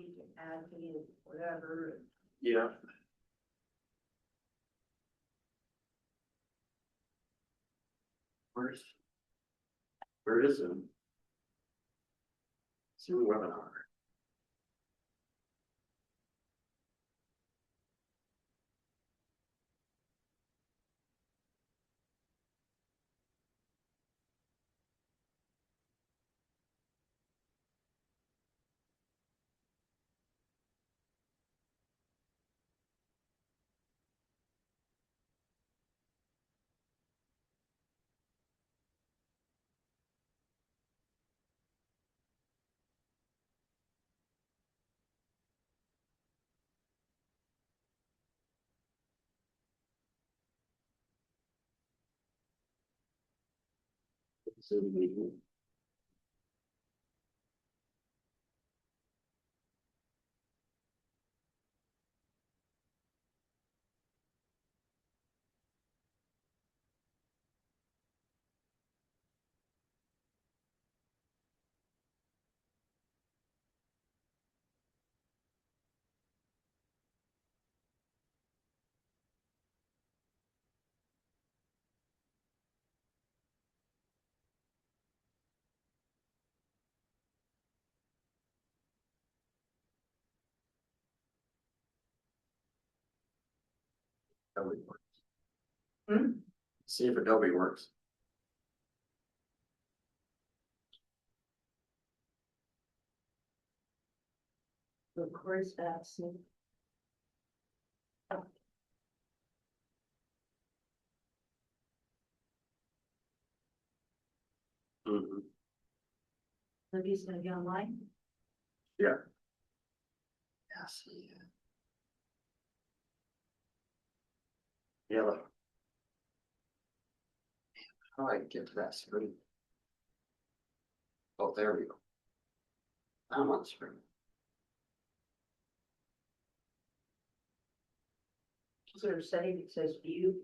you can add to it, whatever. Yeah. Where is it? Zoom webinar. Zoom meeting. Adobe works. Hmm? See if Adobe works. Of course, that's. Mhm. Libby's gonna be online. Yeah. Yes. Yeah. Look. How do I get to that screen? Oh, there we go. I'm on the screen. Is there a setting that says view?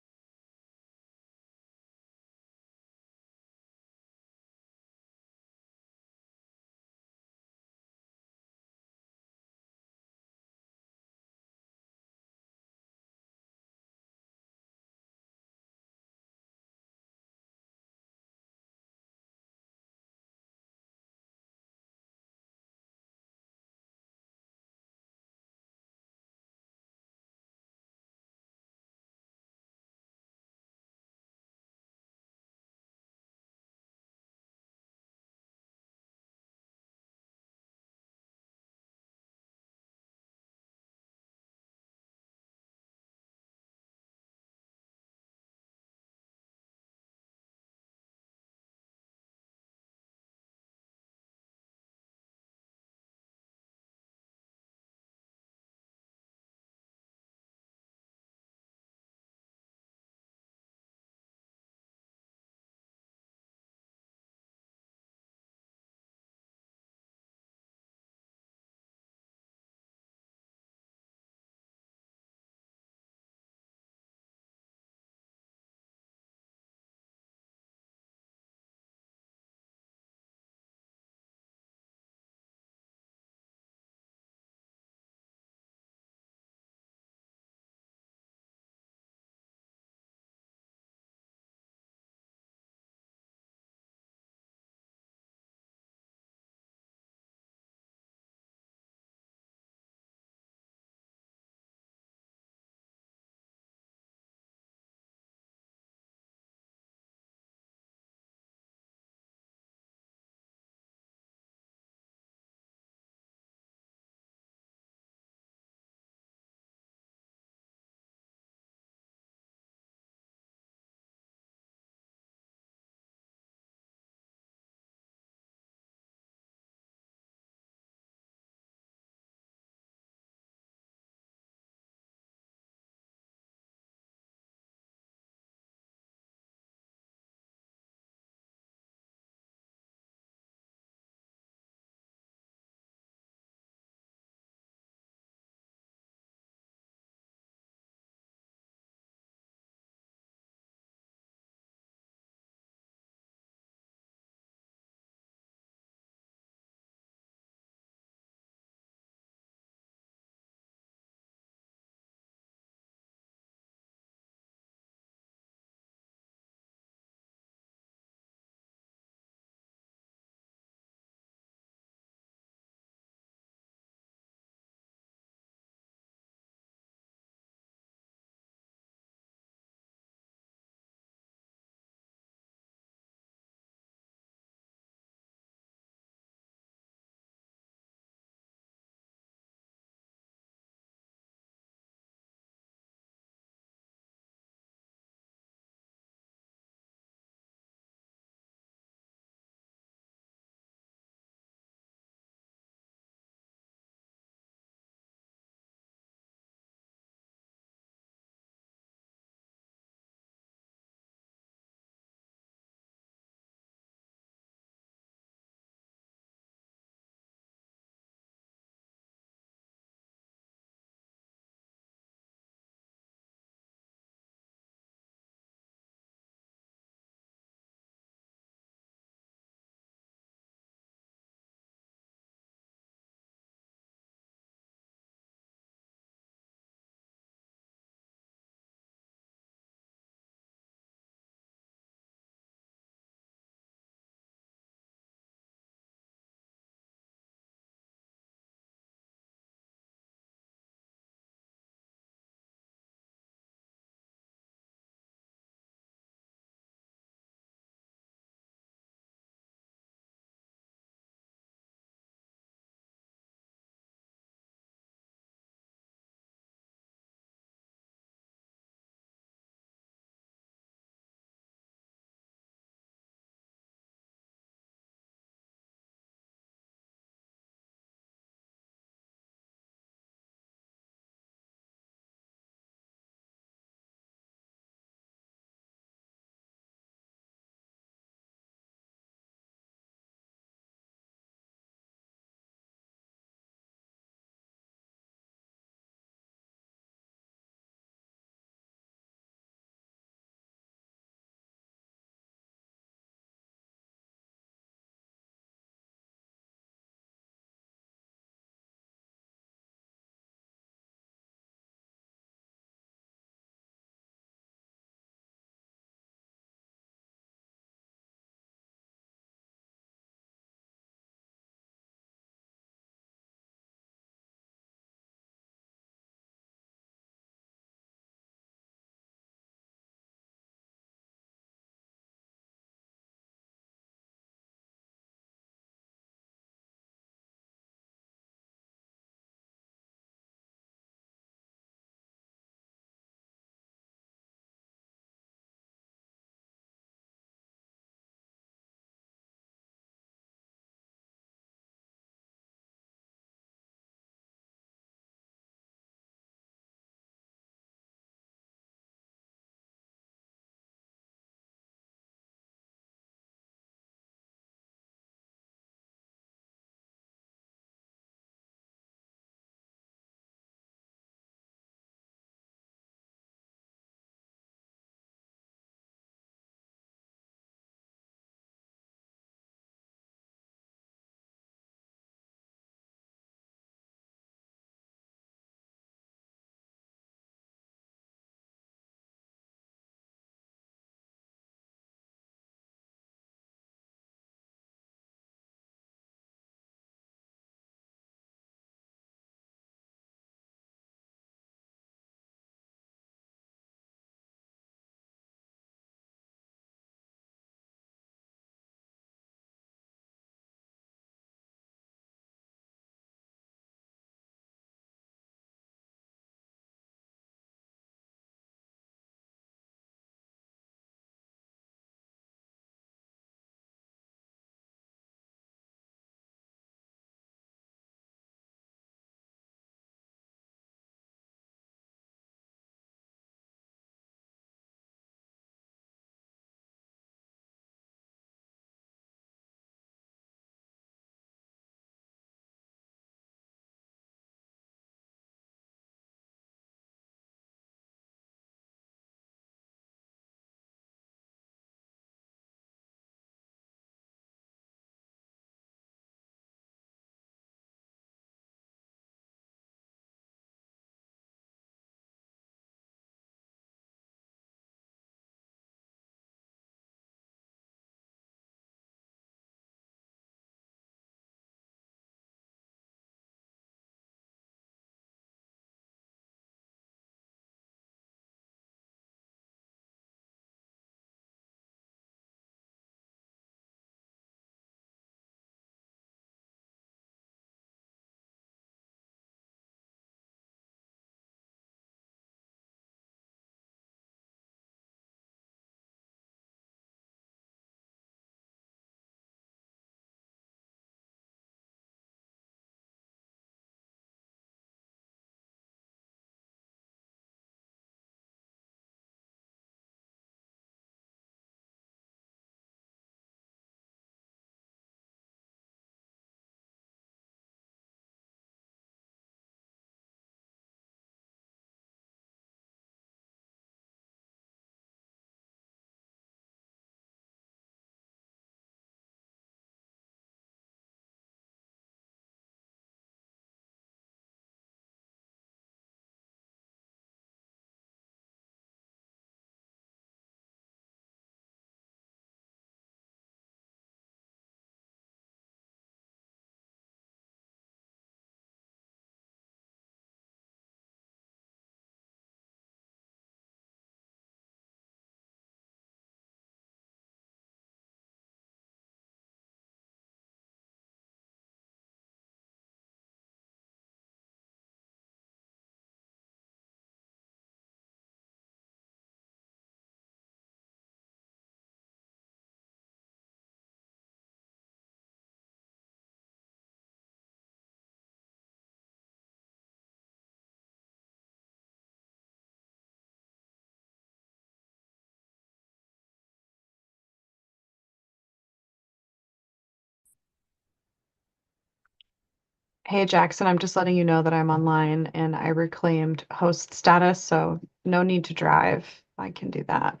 Hey Jackson, I'm just letting you know that I'm online and I reclaimed host status, so no need to drive. I can do that.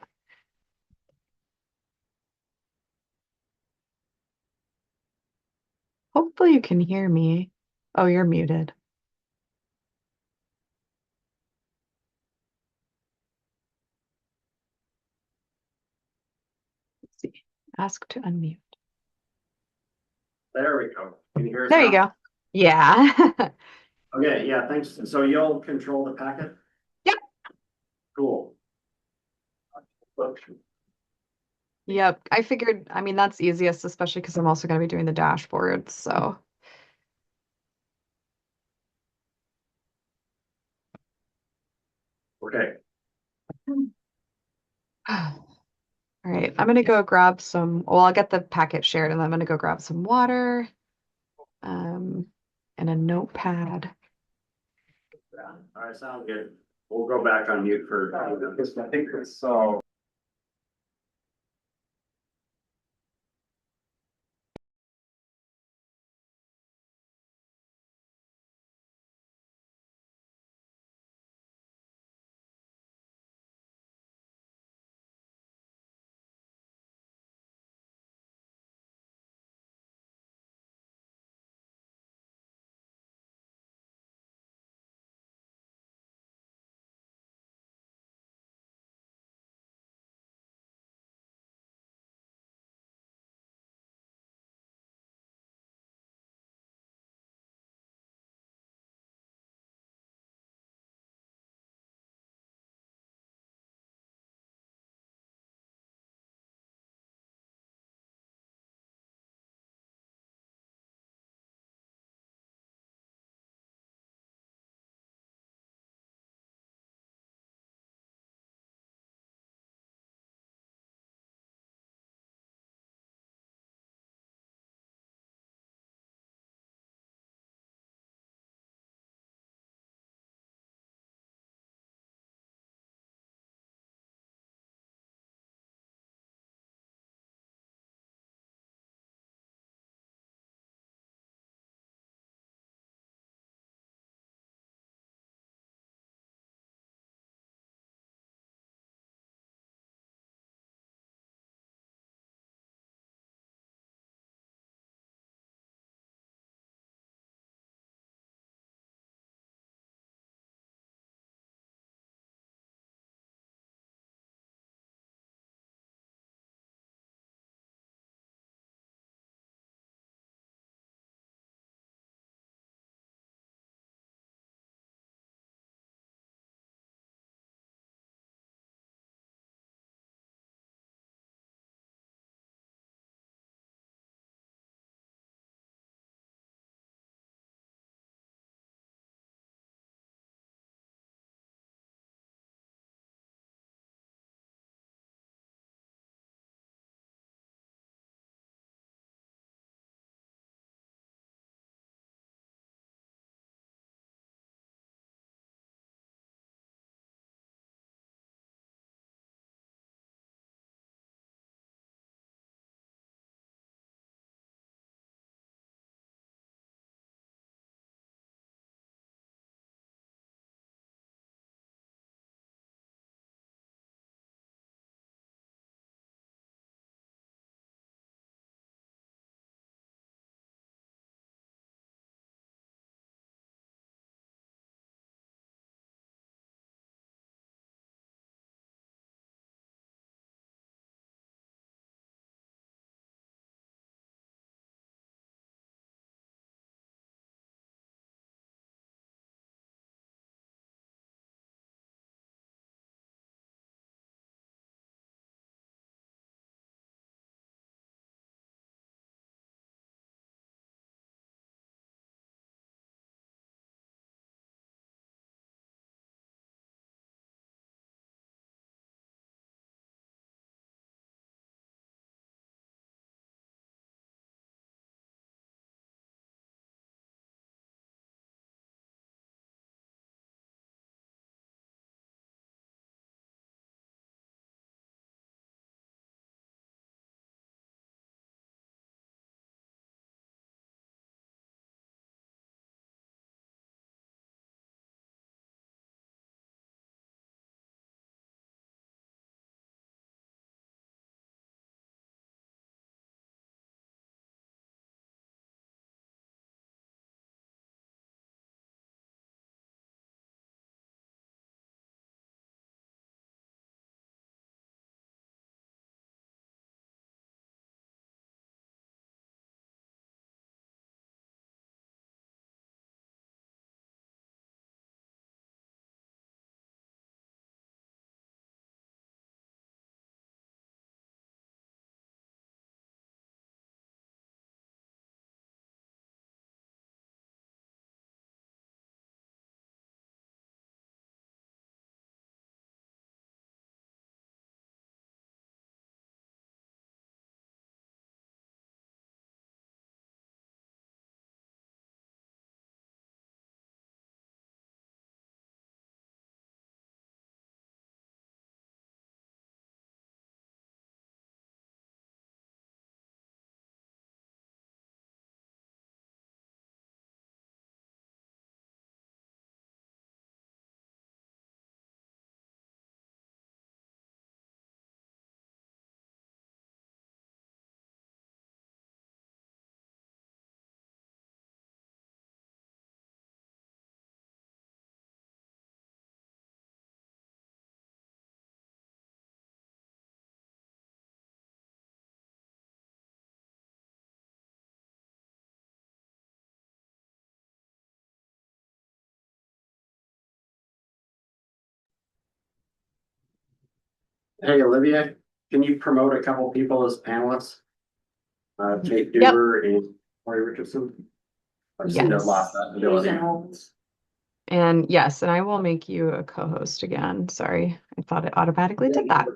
Hopefully you can hear me. Oh, you're muted. Let's see. Ask to unmute. There we go. Can you hear us There you now? go. Yeah. Okay, yeah, thanks. So you'll control the packet? Yep. Cool. Yep. I figured, I mean, that's easiest, especially because I'm also going to be doing the dashboard. So, Okay, all right. I'm going to go grab some, well, I'll get the packet shared and then I'm going to go grab some water, um, and a notepad. all right, sounds good. We'll go back on mute for. I think it's so. Hey, Olivia, can you promote a couple people as panelists? Kate Yep. Duber and Corey Richardson. I've seen a lot of that ability. Susan Holmes. And yes, and I will make you a co-host again. Sorry, I thought it automatically did that.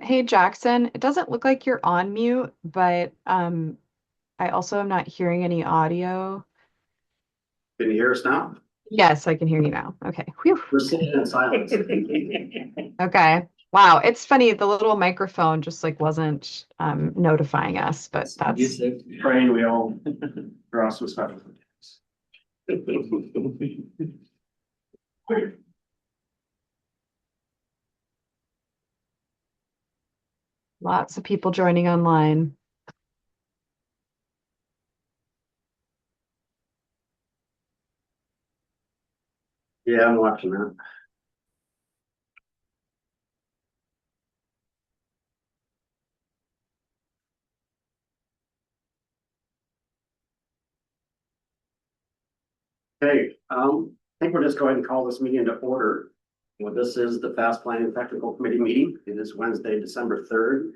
Hey Jackson, it doesn't look like you're on mute, but I also am not hearing any audio. Can you hear us now? Yes, I can hear you now. Okay. Whew. We're sitting in silence. Okay. Wow, it's funny, the little microphone just like wasn't notifying us, but that's Praying we all draw some special. lots of people joining online. Yeah, I'm watching that. Okay, I think we'll just go ahead and call this meeting to order. Well, this is the Fast Planning Technical Committee meeting. It is Wednesday, December 3rd,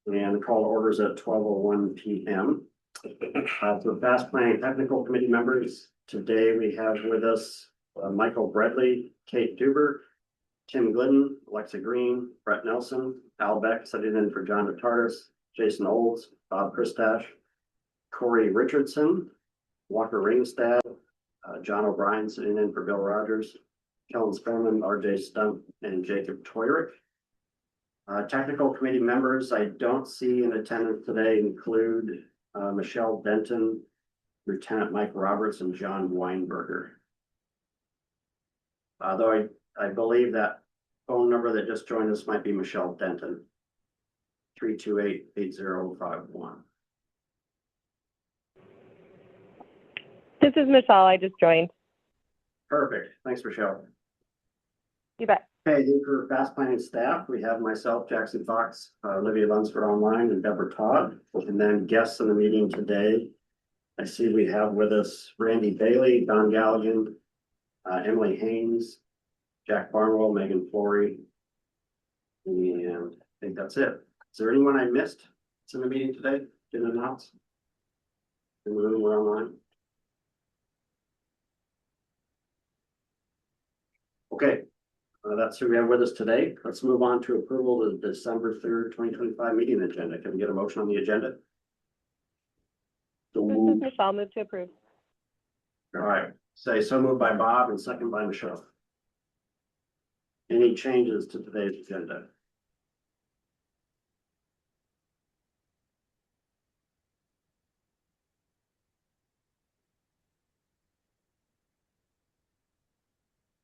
and the call orders at 12:01 p.m. For Fast Planning Technical Committee members, today we have with us Michael Bradley, Kate Duber, Tim Glidden, Alexa Green, Brett Nelson, Al Beck sitting in for John DeTartis, Jason Olds, Bob Christash, Corey Richardson, Walker Ringstad, John O'Brien sitting in for Bill Rogers, Kellen Sperman, RJ Stump, and Jacob Toyrick. Technical committee members I don't see in attendance today include Michelle Denton, Lieutenant Mike Roberts, and John Weinberger. Though I believe that phone number that just joined us might be Michelle Denton, 328-8051. This is Michelle. I just joined. Perfect. Thanks, Michelle. You bet. Okay, then for Fast Planning staff, we have myself, Jackson Fox, Olivia Lunsford online, and Deborah Todd. And then guests in the meeting today, I see we have with us Randy Bailey, Don Galligan, Emily Haynes, Jack Barnwell, Megan Flory, and I think that's it. Is there anyone I missed that's in the meeting today? Didn't announce? In the room, we're online. Okay, that's who we have with us today. Let's move on to approval of the December 3rd, 2025 meeting agenda. Can we get a motion on the agenda? So This is moved. Michelle. Move to approve. All right, say so moved by Bob and second by Michelle. Any changes to today's agenda?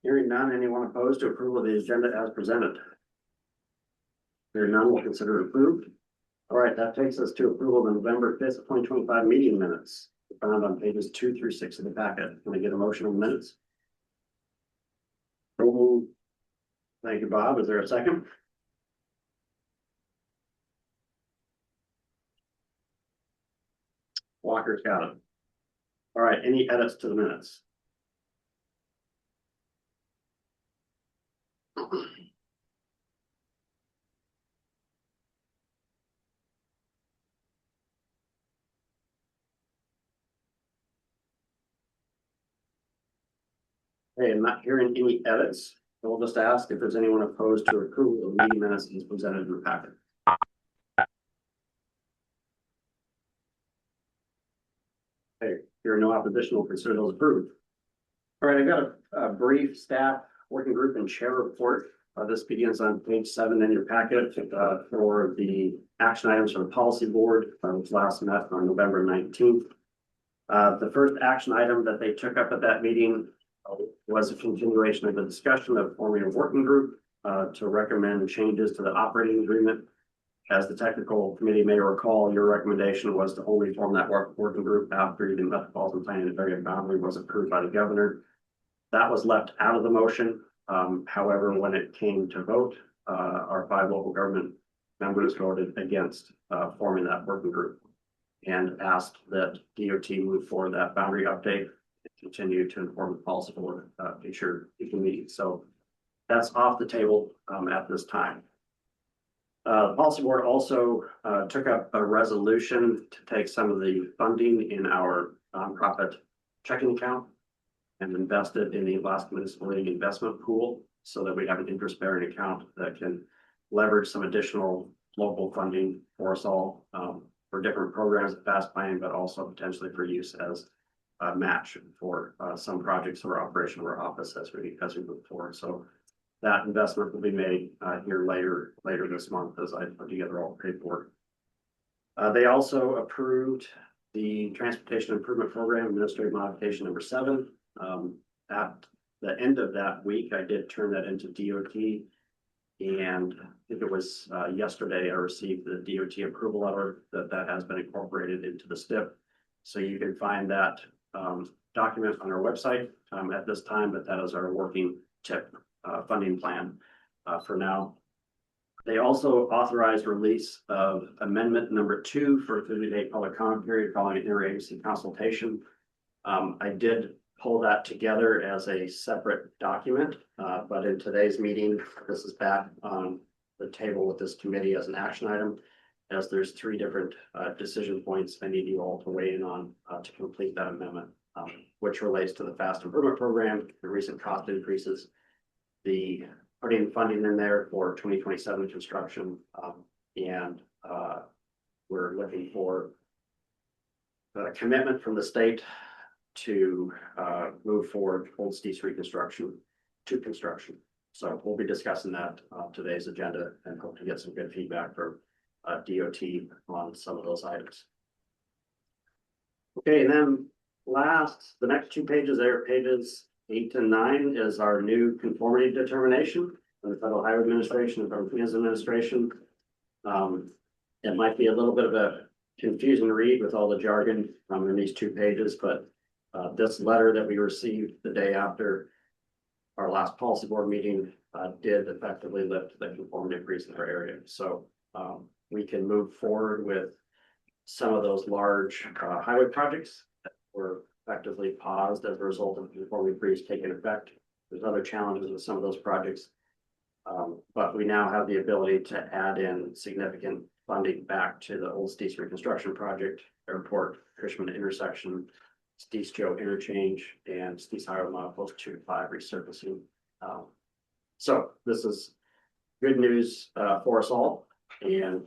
Hearing none, anyone opposed to approval of the agenda as presented? Hearing none, we'll consider it approved. All right, that takes us to approval of the November 5th, 2025 meeting minutes, found on pages 2 through 6 of the packet. Can I get a motion on the minutes? So moved. Thank you, Bob. Is there a second? Walker's got it. All right, any edits to the minutes? Hey, I'm not hearing any edits. So we'll just ask if there's anyone opposed to approval of the meeting minutes as presented in the packet. Hey, here are no opposition, we'll consider those approved. All right, I've got a brief staff working group and chair report. This begins on page 7 in your packet for the action items for the policy board, which last met on November 19th. The first action item that they took up at that meeting was a continuation of the discussion of forming a working group to recommend changes to the operating agreement. As the technical committee may recall, your recommendation was to only form that working group after the Metropolitan Planning Area boundary was approved by the governor. That was left out of the motion. However, when it came to vote, our 5 local government members voted against forming that working group and asked that DOT move forward that boundary update and continue to inform the policy board future meetings. So that's off the table at this time. The policy board also took up a resolution to take some of the funding in our nonprofit checking account and invest it in the Alaska Municipal League investment pool so that we have an interest-bearing account that can leverage some additional local funding for us all for different programs at Fast Planning, but also potentially for use as a match for some projects or operation of our office as we move forward. So that investment will be made here later this month as I put together all the paperwork. They also approved the Transportation Improvement Program Administrative Modification number 7. At the end of that week, I did turn that into DOT, and I think it was yesterday I received the DOT approval letter that has been incorporated into the STIP. So you can find that document on our website at this time, but that is our working TIP funding plan for now. They also authorized release of amendment number 2 for a 30-day public comment period following an interagency consultation. I did pull that together as a separate document, but in today's meeting, this is back on the table with this committee as an action item, as there's 3 different decision points I need you all to weigh in on to complete that amendment, which relates to the FAST Improvement Program, the recent cost increases, the putting funding in there for 2027 construction, and we're looking for a commitment from the state to move forward Old Steve Street construction to construction. So we'll be discussing that on today's agenda and hope to get some good feedback from DOT on some of those items. Okay, and then the next 2 pages there, pages 8 and 9, is our new conformity determination from the Federal Highway Administration and Federal Finance Administration. It might be a little bit of a confusing read with all the jargon in these 2 pages, but this letter that we received the day after our last policy board meeting did effectively lift the conformity increase in our area. So we can move forward with some of those large highway projects that were effectively paused as a result of the conformity increase taking effect. There's other challenges with some of those projects, but we now have the ability to add in significant funding back to the Old Steve Reconstruction Project, Airport, Cushman Intersection, Steve's Joe Interchange, and Steve's Highway Mile Post 2 to 5 resurfacing. So this is good news for us all, and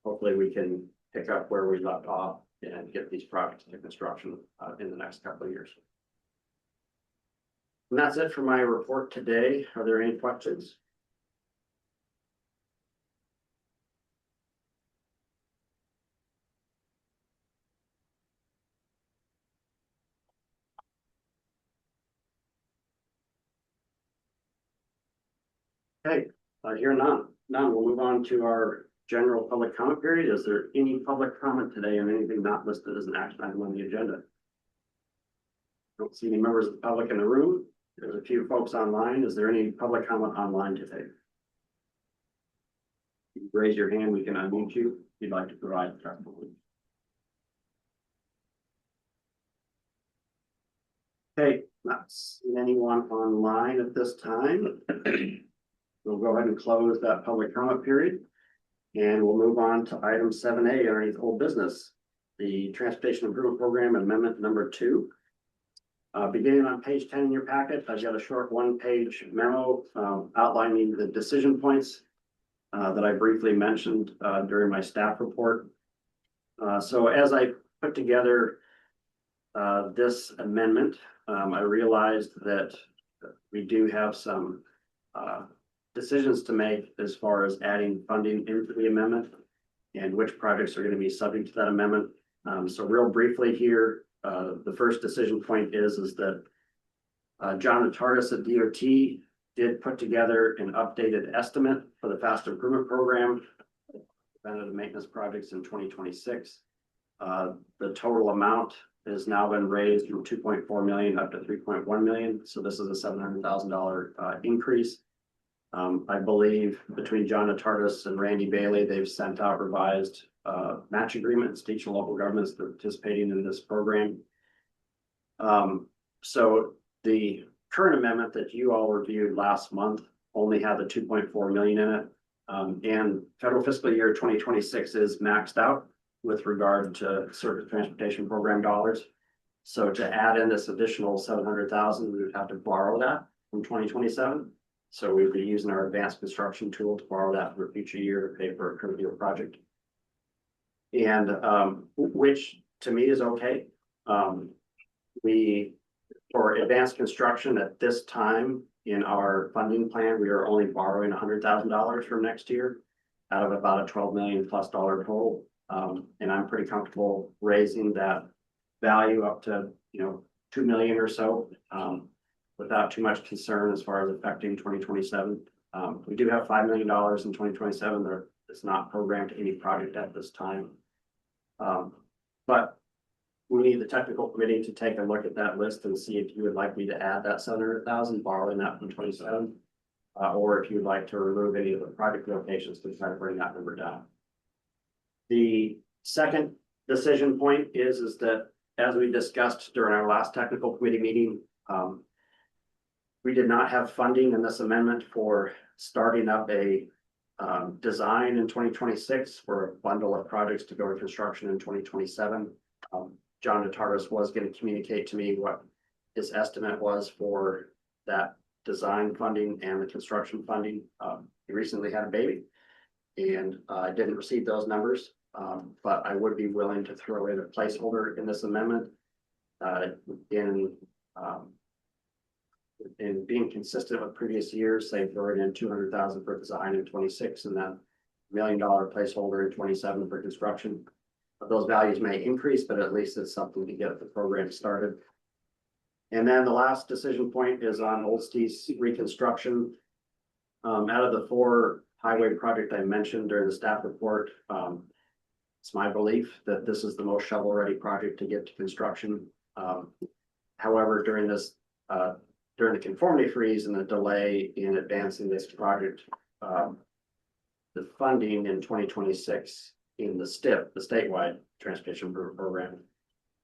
hopefully we can pick up where we left off and get these projects into construction in the next couple of years. And that's it for my report today. Are there any questions? Okay, here none. We'll move on to our general public comment period. Is there any public comment today on anything not listed as an action item on the agenda? Don't see any members of the public in the room. There's a few folks online. Is there any public comment online today? You can raise your hand, we can unmute you if you'd like to provide. Okay, not seeing anyone online at this time. We'll go ahead and close that public comment period. And we'll move on to item 7A underneath old business, the Transportation Improvement Program Amendment number 2. Beginning on page 10 in your packet, I've got a short one-page memo outlining the decision points that I briefly mentioned during my staff report. So as I put together this amendment, I realized that we do have some decisions to make as far as adding funding into the amendment and which projects are going to be subject to that amendment. So real briefly here, the first decision point is that John Natardis at DOT did put together an updated estimate for the fast improvement program, preventative maintenance projects in 2026. The total amount has now been raised from 2.4 million up to 3.1 million. So this is a $700,000 increase. I believe between John Natardis and Randy Bailey, they've sent out revised match agreements to each of the local governments that are participating in this program. So the current amendment that you all reviewed last month only had the 2.4 million in it. And federal fiscal year 2026 is maxed out with regard to surface transportation program dollars. So to add in this additional 700,000, we would have to borrow that from 2027. So we'd be using our advanced construction tool to borrow that for a future year to pay for a current year project. And which to me is okay. For advanced construction at this time in our funding plan, we are only borrowing $100,000 from next year out of about a $12 million plus total. And I'm pretty comfortable raising that value up to, 2 million or so, without too much concern as far as affecting 2027. We do have $5 million in 2027 that is not programmed to any project at this time. But we need the technical committee to take a look at that list and see if you would like me to add that 700,000, borrowing that from 27, or if you'd like to remove any of the project locations to try to bring that number down. The second decision point is that, as we discussed during our last technical committee meeting, we did not have funding in this amendment for starting up a design in 2026 for a bundle of projects to go to construction in 2027. John Natardis was going to communicate to me what his estimate was for that design funding and the construction funding. He recently had a baby, and I didn't receive those numbers, but I would be willing to throw in a placeholder in this amendment in being consistent with previous years, say throwing in 200,000 for design in 26 and then $1 million placeholder in 27 for construction. But those values may increase, but at least it's something to get the program started. And then the last decision point is on Old Steve's reconstruction. Out of the 4 highway project I mentioned during the staff report, it's my belief that this is the most shovel-ready project to get to construction. However, during the conformity freeze and the delay in advancing this project, the funding in 2026 in the STIP, the statewide transportation program,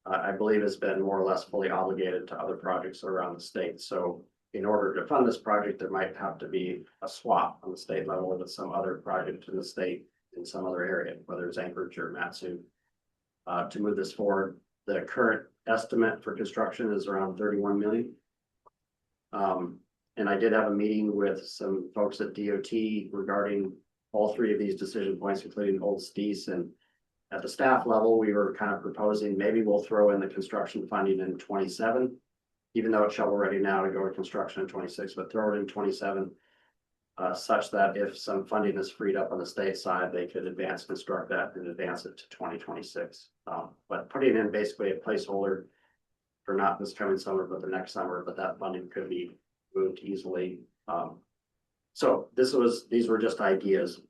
I believe has been more or less fully obligated to other projects around the state. So in order to fund this project, there might have to be a swap on the state level with some other project in the state in some other area, whether it's Anchorage or Matsu, to move this forward. The current estimate for construction is around 31 million. And I did have a meeting with some folks at DOT regarding all 3 of these decision points, including Old Steve's. And at the staff level, we were kind of proposing maybe we'll throw in the construction funding in 27, even though it's shovel ready now to go to construction in 26, but throw it in 27, such that if some funding is freed up on the state side, they could advance construct that and advance it to 2026. But putting in basically a placeholder for not this coming summer, but the next summer, but that funding could be moved easily So these were just ideas.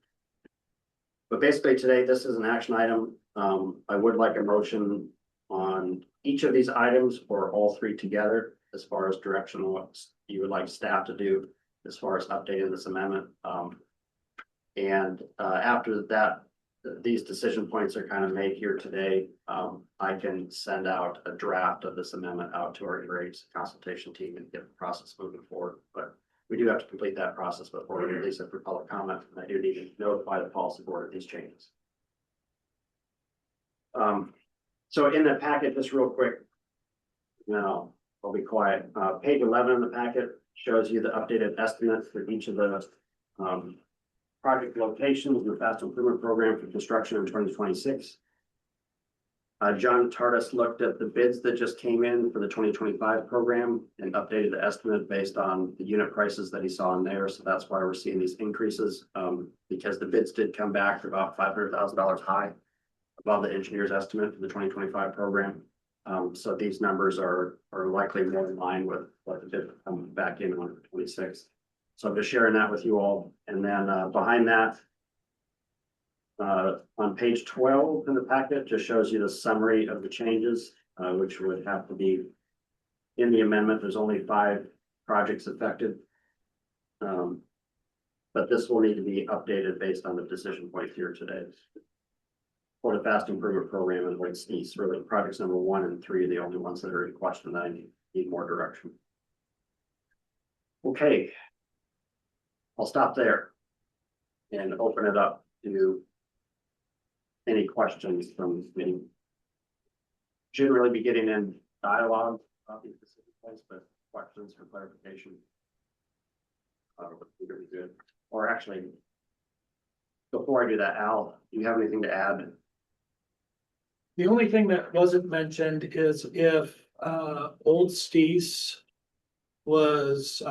But basically today, this is an action item. I would like a motion on each of these items or all three together as far as direction, what you would like staff to do as far as updating this amendment. After that, these decision points are kind of made here today. I can send out a draft of this amendment out to our grades consultation team and get the process moving forward. But we do have to complete that process before we release it for public comment, and I do need to notify the policy board of these changes. So in the packet, just real quick, now I'll be quiet. Page 11 in the packet shows you the updated estimates for each of the project locations in the fast improvement program for construction in 2026. John Tardis looked at the bids that just came in for the 2025 program and updated the estimate based on the unit prices that he saw in there. So that's why we're seeing these increases, because the bids did come back about $500,000 high above the engineer's estimate for the 2025 program. So these numbers are likely more in line with what the bid come back in on 26. So I'm just sharing that with you all. And then behind that, on page 12 in the packet, just shows you the summary of the changes, which would have to be in the amendment. There's only 5 projects affected. But this will need to be updated based on the decision points here today. For the fast improvement program and White East, really projects number 1 and 3 are the only ones that are in question that I need more direction. Okay. I'll stop there and open it up to any questions from the committee. Shouldn't really be getting in dialogue about these specific points, but questions for clarification would be really good. Or actually, before I do that, Al, do you have anything to add? The only thing that wasn't mentioned is if Old Stees was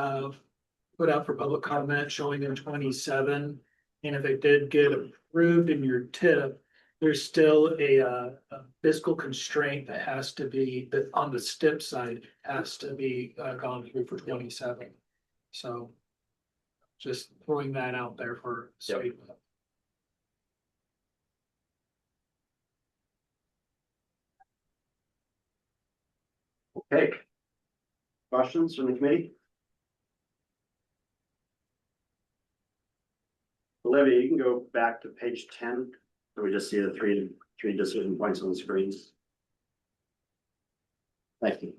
put out for public comment showing in 27, and if it did get approved in your tip, there's still a fiscal constraint that has to be, that on the STIP side has to be gone through for 27. So just throwing that out there for state. Okay. Questions from the committee? Olivia, you can go back to page 10. So we just see the three decision points on the screens. Thank you.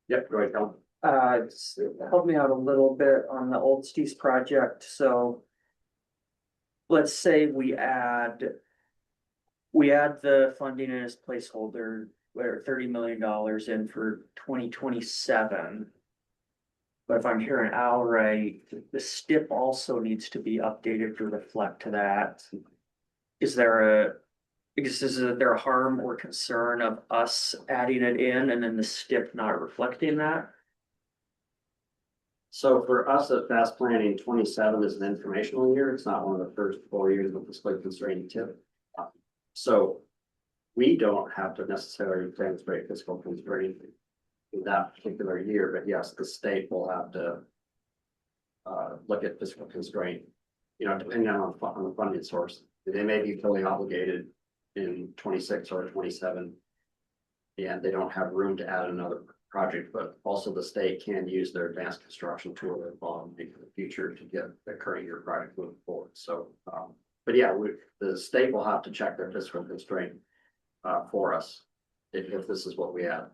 Yep, go ahead, Colin. Help me out a little bit on the Old Stees project. So let's say we add the funding as placeholder, where $30 million in for 2027. But if I'm hearing Al right, the STIP also needs to be updated to reflect to that. Is there a harm or concern of us adding it in and then the STIP not reflecting that? So for us at Fast Planning, 27 is an informational year. It's not one of the first 4 years of the split constraint tip. So we don't have to necessarily demonstrate fiscal constraint in that particular year, but yes, the state will have to look at fiscal constraint, depending on the funding source. They may be fully obligated in 26 or 27, and they don't have room to add another project, but also the state can use their advanced construction tool or bond in the future to get the current year project moving forward. So, but yeah, the state will have to check their fiscal constraint for us if this is what we add.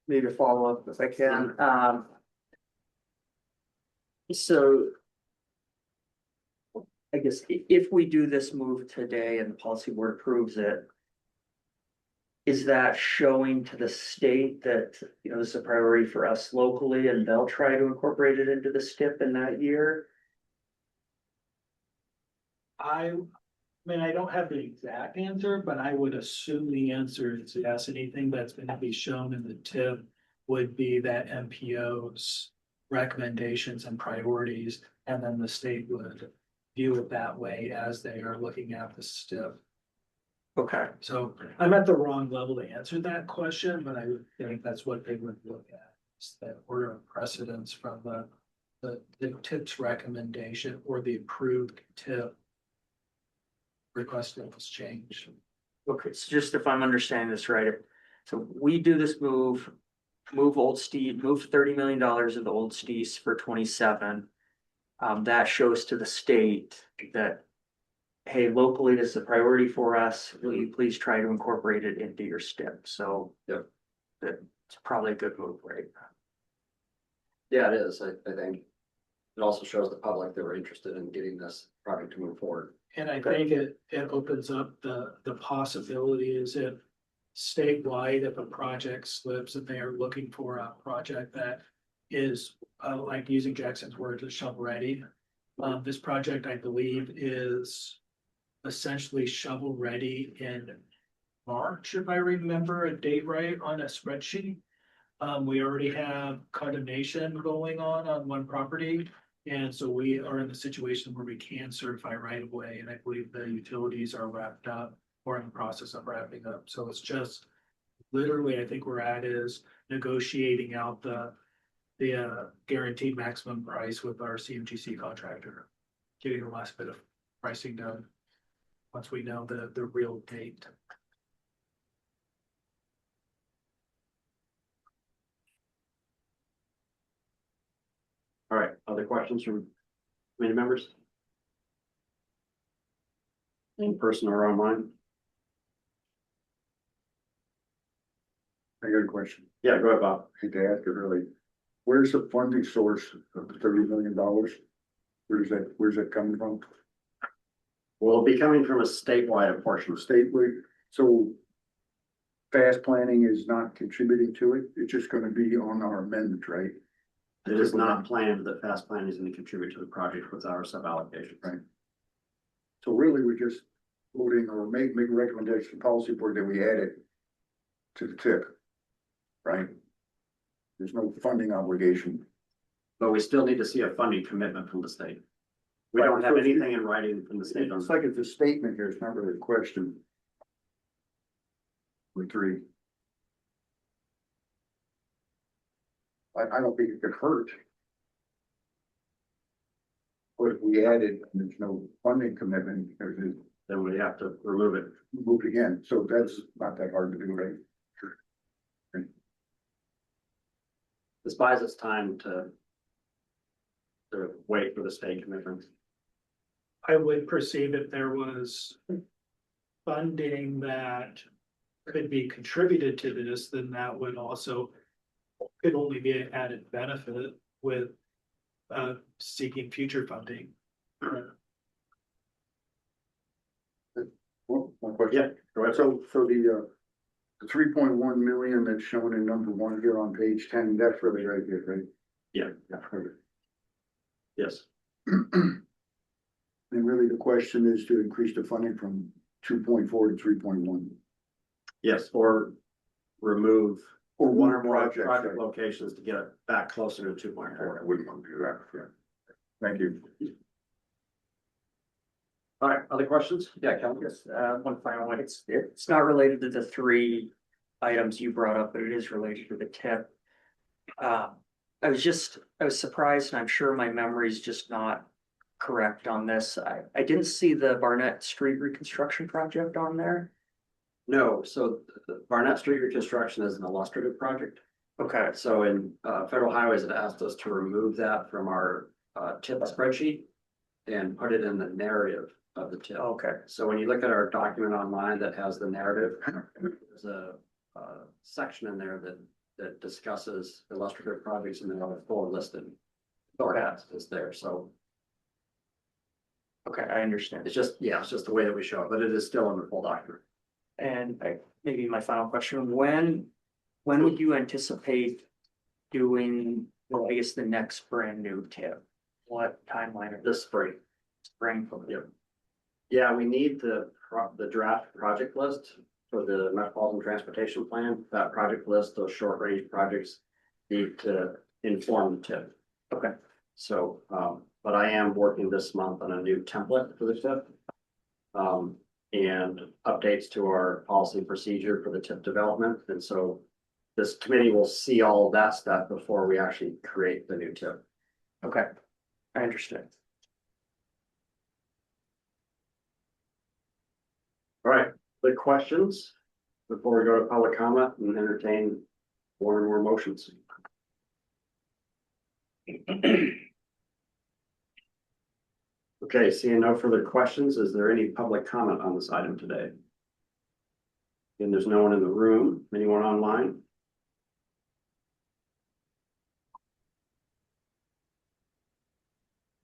Maybe a follow-up if I can. So I guess if we do this move today and the policy board approves it, is that showing to the state that, this is a priority for us locally and they'll try to incorporate it into the STIP in that year? I mean, I don't have the exact answer, but I would assume the answer is yes. Anything that's going to be shown in the tip would be that MPO's recommendations and priorities, and then the state would view it that way as they are looking at the STIP. Okay. So I'm at the wrong level to answer that question, but I would think that's what they would look at. It's that order of precedence from the TIP's recommendation or the approved TIP. Request that was changed. Okay, so just if I'm understanding this right, so we do this move Old Steve, move $30 million of the Old Stees for 27. That shows to the state that, hey, locally, this is a priority for us. Will you please try to incorporate it into your STIP? So. Yep. That's probably a good move, right? Yeah, it is, I think. It also shows the public that we're interested in getting this project to move forward. And I think it opens up the possibility is if statewide, if a project slips and they are looking for a project that is, like using Jackson's words, is shovel ready. This project, I believe, is essentially shovel ready in March, if I remember a date right on a spreadsheet. We already have condemnation going on one property. And so we are in the situation where we can certify right away, and I believe the utilities are wrapped up or in the process of wrapping up. So it's just literally, I think we're at is negotiating out the guaranteed maximum price with our CMGC contractor. Getting the last bit of pricing done. Once we know the real date. All right, other questions from committee members? In person or online? I got a question. Yeah, go ahead, Bob. Hate to ask it really. Where's the funding source of the $30 million? Where's that coming from? Will be coming from a statewide portion of state. Statewide, so fast planning is not contributing to it. It's just gonna be on our amendment, right? It is not planned that fast planning is going to contribute to the project with our sub allocation. Right. So really, we're just voting or make a recommendation to the policy board that we add it to the tip, right? There's no funding obligation. But we still need to see a funding commitment from the state. We don't have anything in writing from the state on It's that. like it's a statement here, it's not really a question. With three. I don't think it could hurt. But if we added, there's no funding commitment, there's Then we have to remove it. moved again, so that's not that hard to do, right? This buys us time to wait for the state commitment. I would perceive if there was funding that could be contributed to this, then that would also could only be an added benefit with seeking future funding. One question. Yeah, go ahead. So the 3.1 million that's shown in number one here on page 10, that's really right here, right? Yeah. Okay. Yes. And really the question is to increase the funding from 2.4 to 3.1. Yes, or remove Or one or more project, project right. locations to get it back closer to 2.4. I wouldn't want to do that, yeah. Thank you. All right, other questions? Yeah, Kevin. Yes, one final one. It's not related to the three items you brought up, but it is related to the tip. I was surprised, and I'm sure my memory's just not correct on this. I didn't see the Barnett Street reconstruction project on there. No, so the Barnett Street reconstruction is an illustrative project. Okay, So in Federal Highways, it asked us to remove that from our TIP spreadsheet and put it in the narrative of the TIP. okay, So when you look at our document online that has the narrative, there's a section in there that discusses illustrative projects and they're full listed. Is there, so okay, I understand. it's just the way that we show it, but it is still in the full document. And maybe my final question, when would you anticipate doing, well, I guess the next brand new tip? What timeline of This spring. spring from you? Yeah, we need the draft project list for the Metropolitan Transportation Plan. That project list, those short range projects need to inform the TIP. Okay, So, but I am working this month on a new template for the TIP. And updates to our policy procedure for the TIP development. And so this committee will see all of that stuff before we actually create the new tip. Okay, I understand. All right, the questions before we go to public comment and entertain one or more motions. Okay, seeing no further questions, is there any public comment on this item today? And there's no one in the room, anyone online?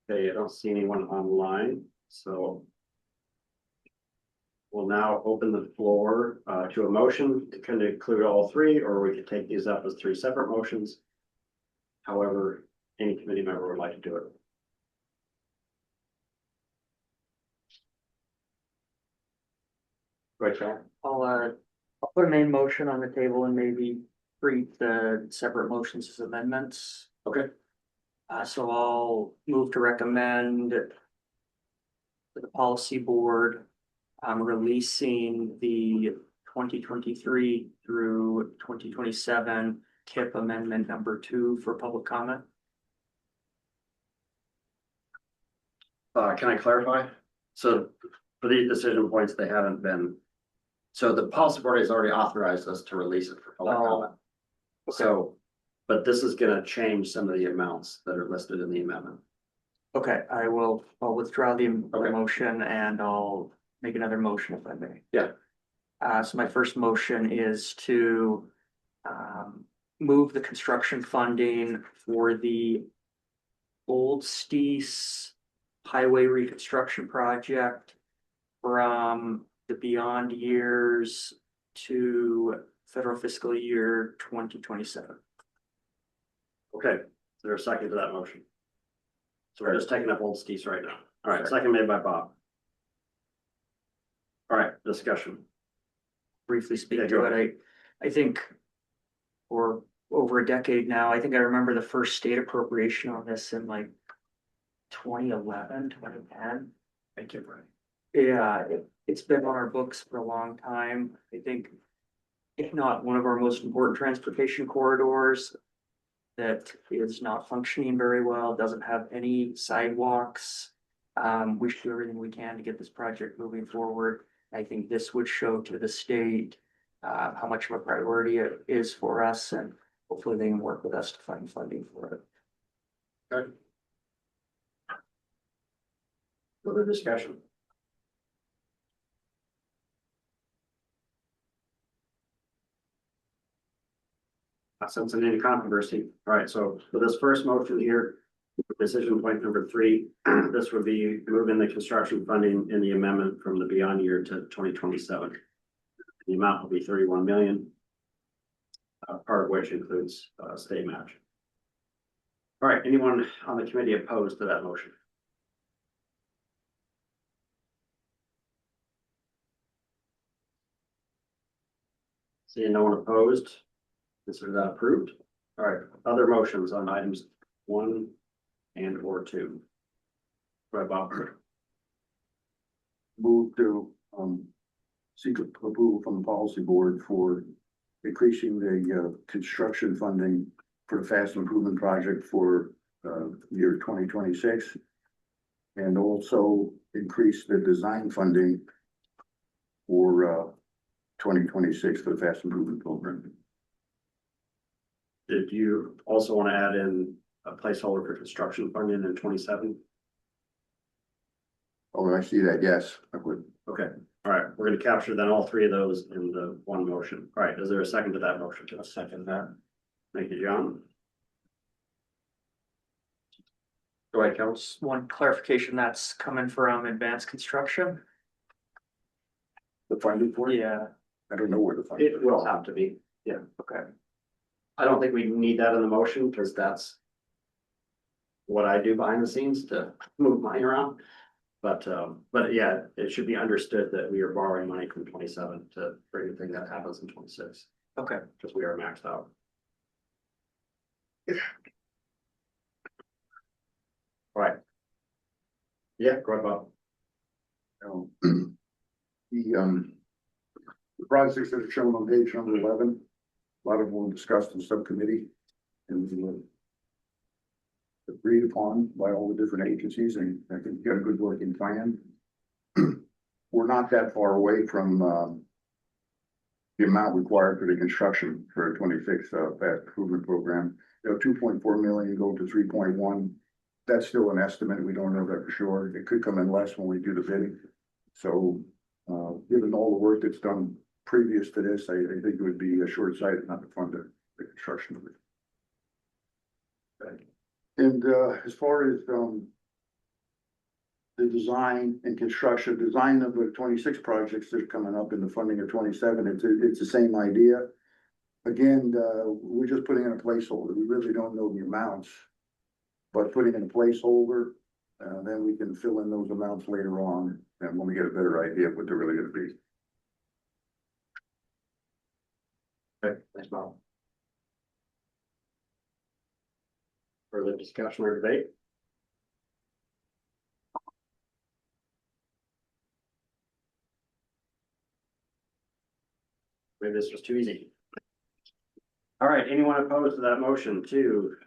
Okay, I don't see anyone online, so we'll now open the floor to a motion to kind of include all three, or we could take these up as three separate motions. However, any committee member would like to do it. Right, Sean? I'll put a main motion on the table and maybe treat the separate motions as amendments. Okay. So I'll move to recommend to the policy board, releasing the 2023 through 2027 TIP amendment number 2 for public comment. Can I clarify? So for these decision points, they haven't been. So the policy board has already authorized us to release it for public comment. So, but this is gonna change some of the amounts that are listed in the amendment. Okay, I'll withdraw the Okay. motion and I'll make another motion if I may. Yeah. So my first motion is to move the construction funding for the Old Stees Highway Reconstruction Project from the beyond years to federal fiscal year 2027. Okay, is there a second to that motion? So we're just taking up Old Stees right now. All right, second made by Bob. All right, discussion. Briefly speak Yeah, to go it, I think for over a decade now, I think I remember the first state appropriation on this in like 2011, 2010. Thank you, Brian. Yeah, it's been on our books for a long time. I think, if not one of our most important transportation corridors that is not functioning very well, doesn't have any sidewalks. We should do everything we can to get this project moving forward. I think this would show to the state how much of a priority it is for us, and hopefully they can work with us to find funding for it. Okay. Further discussion. Not sensing any controversy. All right, so for this first motion here, decision point number 3, this would be moving the construction funding in the amendment from the beyond year to 2027. The amount will be 31 million. Part of which includes state match. All right, anyone on the committee opposed to that motion? Seeing no one opposed, consider that approved. All right, other motions on items 1 and or 2. Right, Bob. Move to, seek approval from the policy board for increasing the, construction funding for the fast improvement project for, year 2026. And also increase the design funding for, 2026 for the fast improvement program. Did you also want to add in a placeholder for construction funding in 27? Oh, I see that, yes, I would. Okay, all right, we're gonna capture then all 3 of those in the one motion. All right, is there a second to that motion? I'll second that. Thank you, John. Go ahead, Council. Just one clarification, that's coming from advanced construction. The funding for it? Yeah, I don't know where the funding. It will have to be, yeah. okay. I don't think we need that in the motion because that's what I do behind the scenes to move money around. But yeah, it should be understood that we are borrowing money from 27 to for anything that happens in 26, Okay, because we are maxed out. All right. Yeah, go ahead, Bob. The projects that are shown on page number 11, A lot of them were discussed in subcommittee and agreed upon by all the different agencies, and I think we got a good working plan. We're not that far away from, the amount required for the construction for a 26 fast improvement program. 2.4 million go to 3.1. That's still an estimate. We don't know that for sure. It could come in less when we do the bidding. So, given all the work that's done previous to this, I think it would be a short sighted not to fund the construction of it. And, as far as, the design and construction, design of the 26 projects that are coming up in the funding of 27, it's the same idea. Again, we're just putting in a placeholder. We really don't know the amounts. But putting in a placeholder, then we can fill in those amounts later on, and when we get a better idea of what they're really gonna be. Okay, thanks, Bob. Further discussion or debate? Maybe this was too easy. All right, anyone opposed to that motion to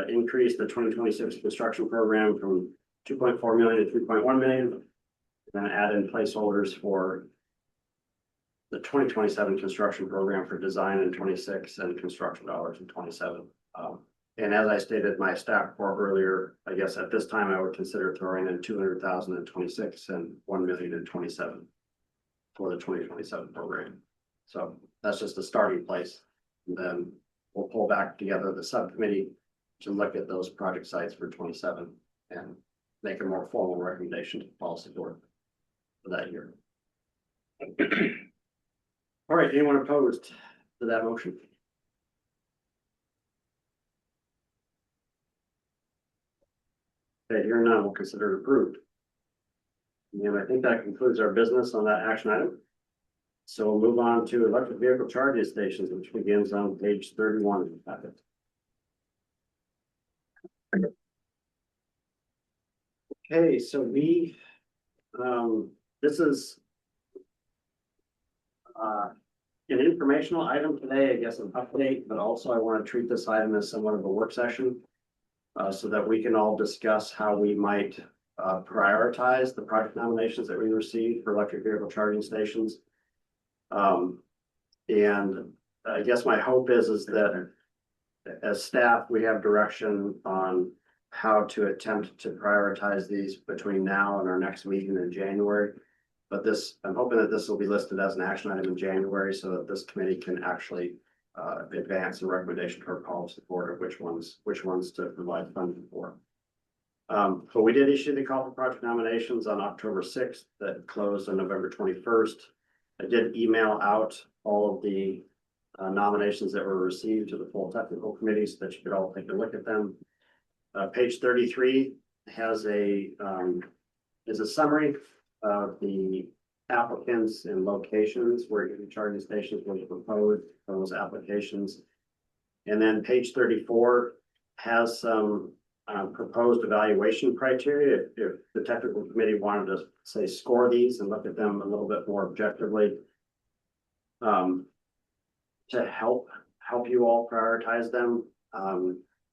increase the 2026 construction program from 2.4 million to 3.1 million? Then add in placeholders for the 2027 construction program for design in 26 and construction dollars in 27. And as I stated my staff report earlier, I guess at this time I would consider throwing in 200,000 in 26 and 1 million in 27 for the 2027 program. So that's just a starting place. And then we'll pull back together the subcommittee to look at those project sites for 27 and make a more formal recommendation to the policy board for that year. All right, anyone opposed to that motion? Okay, hearing none, we'll consider it approved. And I think that concludes our business on that action item. So we'll move on to electric vehicle charging stations, which begins on page 31 of the packet. Okay, so this is an informational item today, I guess an update, but also I want to treat this item as somewhat of a work session so that we can all discuss how we might prioritize the project nominations that we received for electric vehicle charging stations. And I guess my hope is that as staff, we have direction on how to attempt to prioritize these between now and our next meeting in January. But I'm hoping that this will be listed as an action item in January so that this committee can actually advance a recommendation to our policy board of which ones to provide funding for. So we did issue the call for project nominations on October 6th that closed on November 21st. I did email out all of the nominations that were received to the full technical committee so that you could all take a look at them. Page 33 has is a summary of the applicants and locations where EV charging stations were proposed, those applications. And then page 34 has some proposed evaluation criteria. If the technical committee wanted to say score these and look at them a little bit more objectively, to help you all prioritize them.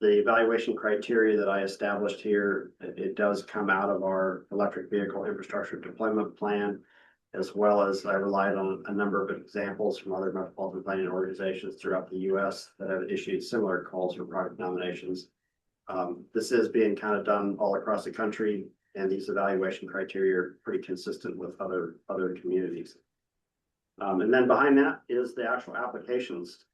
The evaluation criteria that I established here, it does come out of our electric vehicle infrastructure deployment plan, as well as I relied on a number of examples from other metropolitan planning organizations throughout the US that have issued similar calls for project nominations. This is being kind of done all across the country, and these evaluation criteria are pretty consistent with other communities. And then behind that is the actual applications,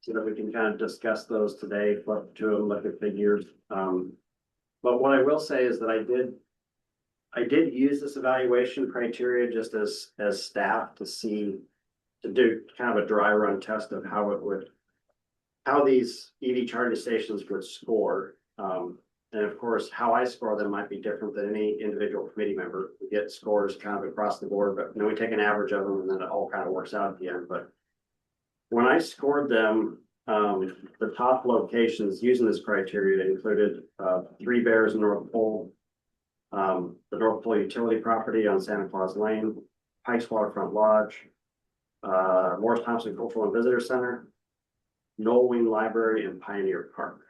so that we can kind of discuss those today, flip to them, look at figures. But what I will say is that I did use this evaluation criteria just as staff to do kind of a dry run test of how these EV charging stations would score. And of course, how I score them might be different than any individual committee member. We get scores kind of across the board, but we take an average of them and then it all kind of works out at the end. But when I scored them, the top locations using this criteria included 3 Bears North Pole, the North Pole utility property on Santa Claus Lane, Pikes Waterfront Lodge, Morris Thompson Cultural and Visitor Center, Knowling Library, and Pioneer Park.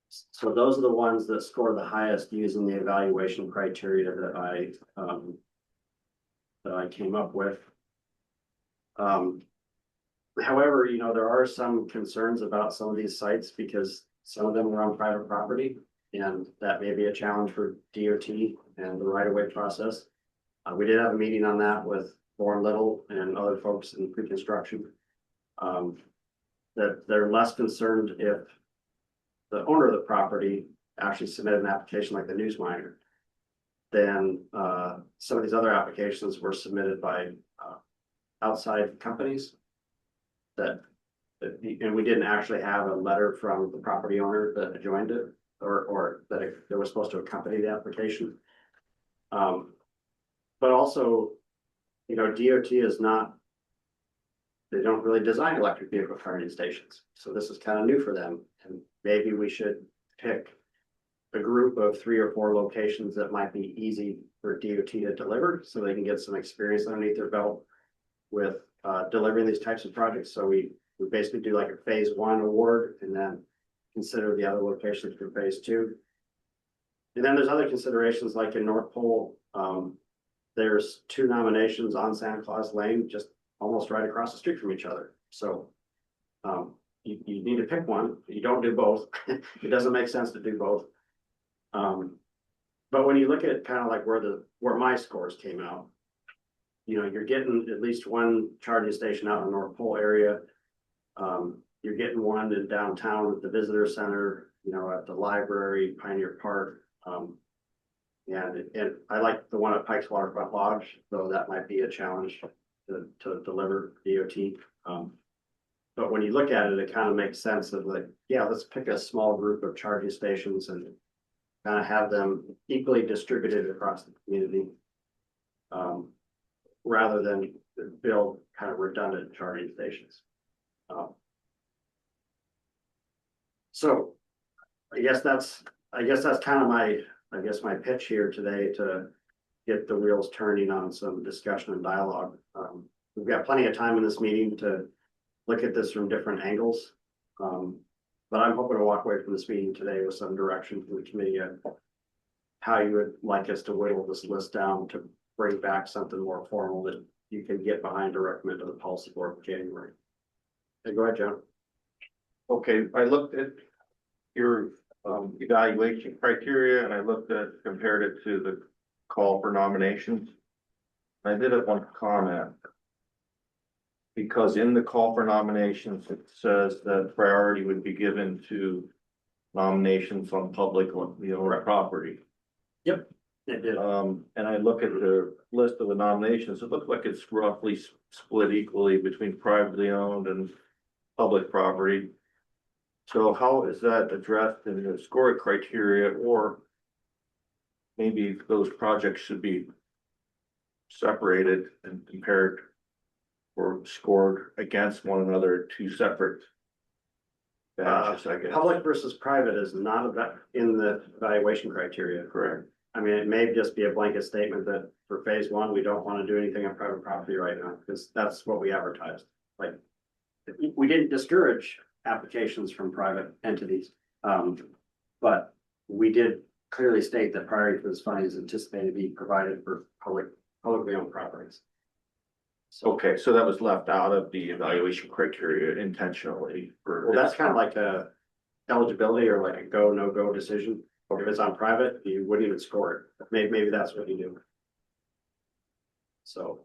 So those are the ones that score the highest using the evaluation criteria that I came up with. However, you know, there are some concerns about some of these sites because some of them are on private property. And that may be a challenge for DOT and the right-of-way process. We did have a meeting on that with Warren Little and other folks in pre-construction. That they're less concerned if the owner of the property actually submitted an application like the News Miner. Then some of these other applications were submitted by outside companies that, and we didn't actually have a letter from the property owner that joined it or that it was supposed to accompany the application. But also, you know, DOT is not, they don't really design electric vehicle charging stations. So this is kind of new for them. And maybe we should pick a group of 3 or 4 locations that might be easy for DOT to deliver so they can get some experience underneath their belt with delivering these types of projects. So we basically do like a phase 1 award and then consider the other locations for phase 2. And then there's other considerations like in North Pole, there's 2 nominations on Santa Claus Lane, just almost right across the street from each other. So you need to pick one. You don't do both. It doesn't make sense to do both. But when you look at kind of like where my scores came out, you know, you're getting at least 1 charging station out in the North Pole area. You're getting one in downtown at the visitor center, you know, at the library, Pioneer Park. And I like the one at Pikes Waterfront Lodge, though that might be a challenge to deliver DOT. But when you look at it, it kind of makes sense of like, yeah, let's pick a small group of charging stations and kind of have them equally distributed across the community. Rather than build kind of redundant charging stations. So I guess that's kind of my pitch here today to get the wheels turning on some discussion and dialogue. We've got plenty of time in this meeting to look at this from different angles. But I'm hoping to walk away from this meeting today with some direction from the committee on how you would like us to whittle this list down to bring back something more formal that you can get behind to recommend to the policy board for January. Hey, go ahead, John. Okay, I looked at your evaluation criteria and I compared it to the call for nominations. I did have one comment. Because in the call for nominations, it says that priority would be given to nominations on public, property. Yep, it did. And I look at the list of the nominations, it looks like it's roughly split equally between privately owned and public property. So how is that addressed in the scoring criteria, or maybe those projects should be separated and compared or scored against one another, 2 separate batches, I guess. Public versus private is not in the evaluation criteria. Correct. I mean, it may just be a blanket statement that for phase 1, we don't want to do anything on private property right now, because that's what we advertised. Like, we didn't discourage applications from private entities. But we did clearly state that priority for this funding is anticipated to be provided for publicly owned properties. So, Okay, so that was left out of the evaluation criteria intentionally. well, that's kind of like a eligibility or like a go, no go decision. If it's on private, you wouldn't even score it. Maybe that's what you do. So,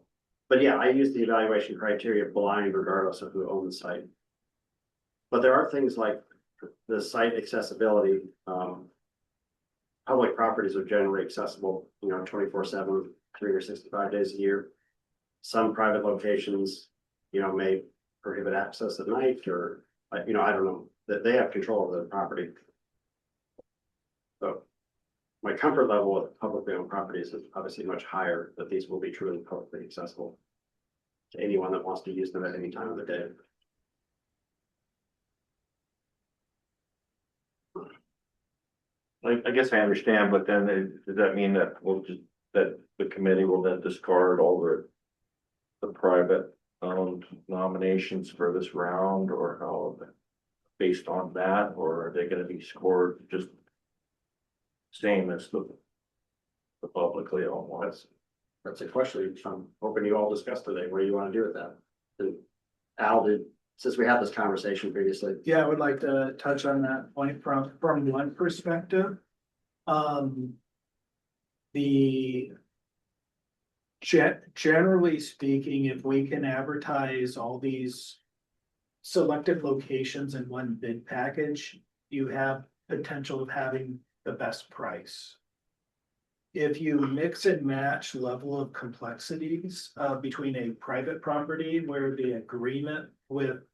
but yeah, I use the evaluation criteria blind regardless of who owns the site. But there are things like the site accessibility. Public properties are generally accessible, 24/7, 365 days a year. Some private locations, may prohibit access at night or, I don't know, that they have control of the property. So my comfort level with publicly owned properties is obviously much higher, that these will be truly publicly accessible to anyone that wants to use them at any time of the day. I guess I understand, but then does that mean that that the committee will then discard all the private owned nominations for this round, or how? Based on that, or are they gonna be scored just same as the publicly owned ones? That's a question I'm hoping you all discussed today. What do you want to do with that? And Al, since we had this conversation previously, Yeah, I would like to touch on that point from one perspective. The generally speaking, if we can advertise all these selected locations in one bid package, you have potential of having the best price. If you mix and match level of complexities between a private property where the agreement with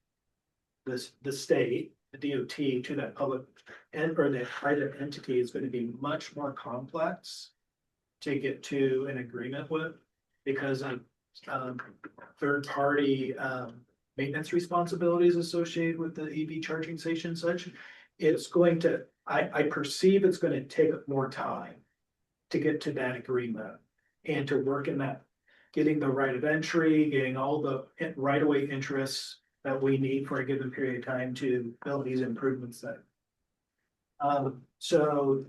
the state, the DOT to that public or the private entity is going to be much more complex to get to an agreement with because of third party maintenance responsibilities associated with the EV charging station such. It's going to, I perceive it's going to take more time to get to that agreement and to work in that, getting the right of entry, getting all the right of way interests that we need for a given period of time to build these improvements that. So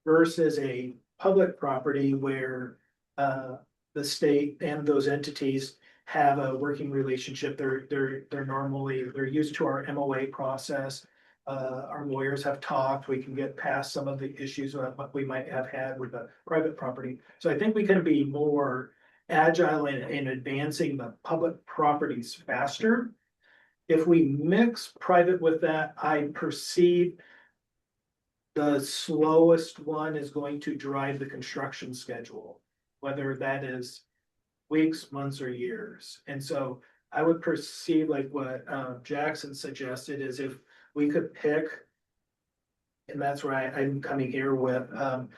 versus a public property where the state and those entities have a working relationship, they're normally, they're used to our MOA process. Our lawyers have talked, we can get past some of the issues of what we might have had with the private property. So I think we can be more agile in advancing the public properties faster. If we mix private with that, I perceive the slowest one is going to drive the construction schedule, whether that is weeks, months, or years. And so I would perceive like what Jackson suggested is if we could pick, and that's where I'm coming here with a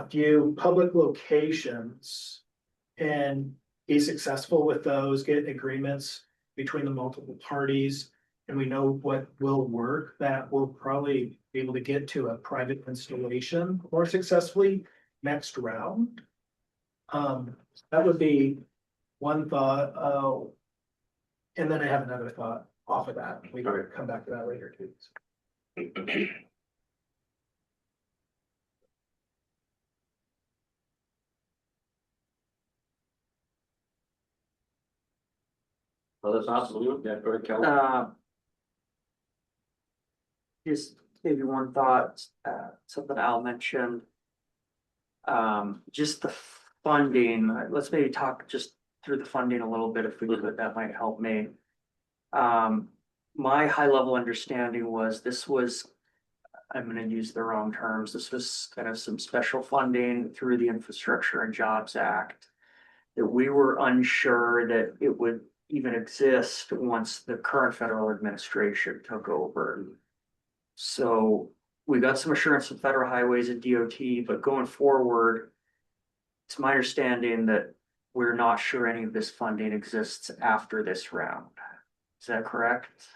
few public locations and be successful with those, get agreements between the multiple parties, and we know what will work, that we'll probably be able to get to a private installation more successfully next round. That would be one thought. And then I have another thought off of that. We can come back to that later too. other thoughts? Yeah, go ahead, Kelly. Just maybe one thought, something Al mentioned. Just the funding, let's maybe talk just through the funding a little bit if we could, that might help me. My high level understanding was this was, I'm gonna use the wrong terms, this was kind of some special funding through the Infrastructure and Jobs Act. That we were unsure that it would even exist once the current federal administration took over. So we got some assurance from Federal Highways and DOT, but going forward, it's my understanding that we're not sure any of this funding exists after this round. Is that correct?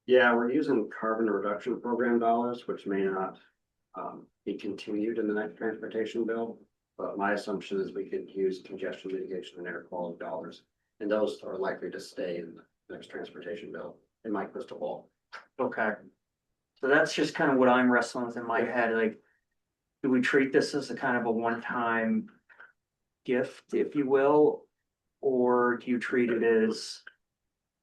Yeah, we're using carbon reduction program dollars, which may not be continued in the next transportation bill. But my assumption is we could use congestion mitigation and air quality dollars. And those are likely to stay in the next transportation bill in my crystal ball. Okay. So that's just kind of what I'm wrestling with in my head, like, do we treat this as a kind of a one-time gift, if you will? Or do you treat it as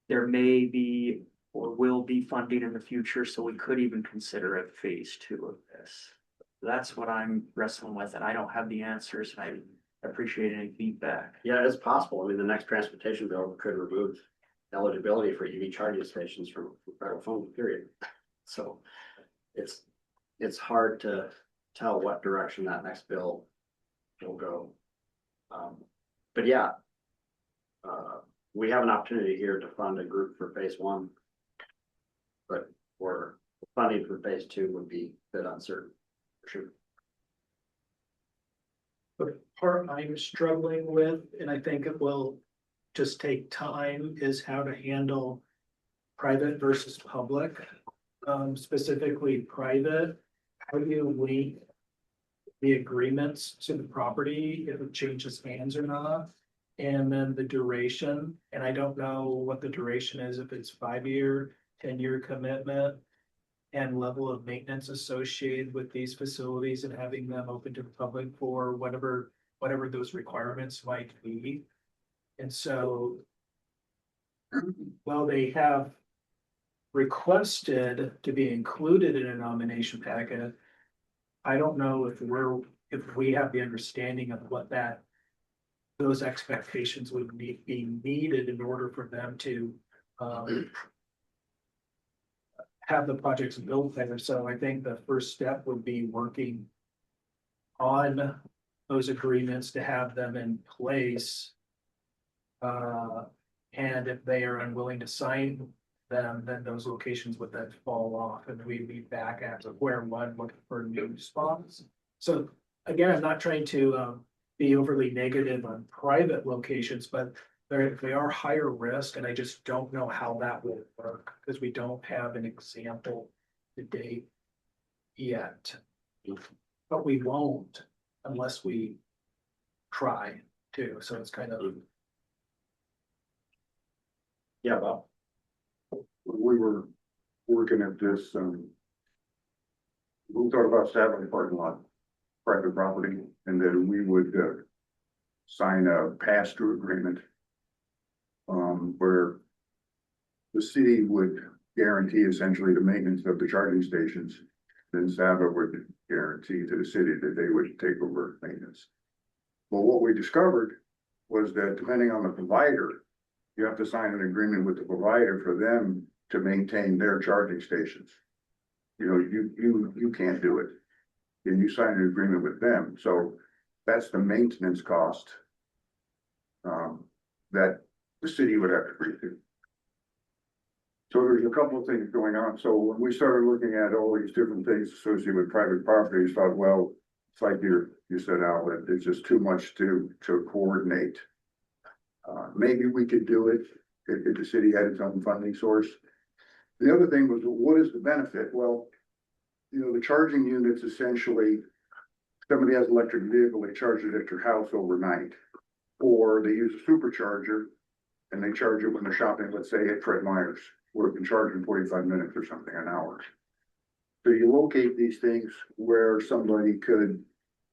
there may be or will be funding in the future, so we could even consider a phase 2 of this? That's what I'm wrestling with, and I don't have the answers, and I appreciate any feedback. Yeah, it's possible. I mean, the next transportation bill could remove eligibility for EV charging stations from federal funding, period. So it's hard to tell what direction that next bill will go. But yeah, we have an opportunity here to fund a group for phase 1. But for funding for phase 2 would be a bit uncertain, for sure. The part I'm struggling with, and I think it will just take time, is how to handle private versus public. Specifically private, how do you link the agreements to the property if it changes hands or not? And then the duration, and I don't know what the duration is, if it's 5-year, 10-year commitment. And level of maintenance associated with these facilities and having them open to the public for whatever those requirements might be. And so. While they have requested to be included in a nomination packet. I don't know if we have the understanding of what those expectations would be needed in order for them to, have the projects built there. So I think the first step would be working on those agreements to have them in place. And if they are unwilling to sign them, then those locations would then fall off and we'd be back at square one looking for new spots. So again, I'm not trying to be overly negative on private locations, but they are higher risk and I just don't know how that will work because we don't have an example to date yet. But we won't unless we try to, so it's kind of. Yeah, Bob. We were working at this, we thought about having a parking lot, private property, and then we would sign a pass-through agreement where the city would guarantee essentially the maintenance of the charging stations. Then Saba would guarantee to the city that they would take over maintenance. Well, what we discovered was that depending on the provider, you have to sign an agreement with the provider for them to maintain their charging stations. You know, you can't do it. And you sign an agreement with them. So that's the maintenance cost that the city would have to agree to. So there's a couple of things going on. So when we started looking at all these different things associated with private properties, thought, well, it's like you said, Al, that it's just too much to coordinate. Maybe we could do it if the city had its own funding source. The other thing was, what is the benefit? Well, you know, the charging units essentially, somebody has an electric vehicle, they charge it at their house overnight. Or they use a supercharger and they charge it when they're shopping, let's say at Fred Meyer's, where it can charge in 45 minutes or something, an hour. So you locate these things where somebody could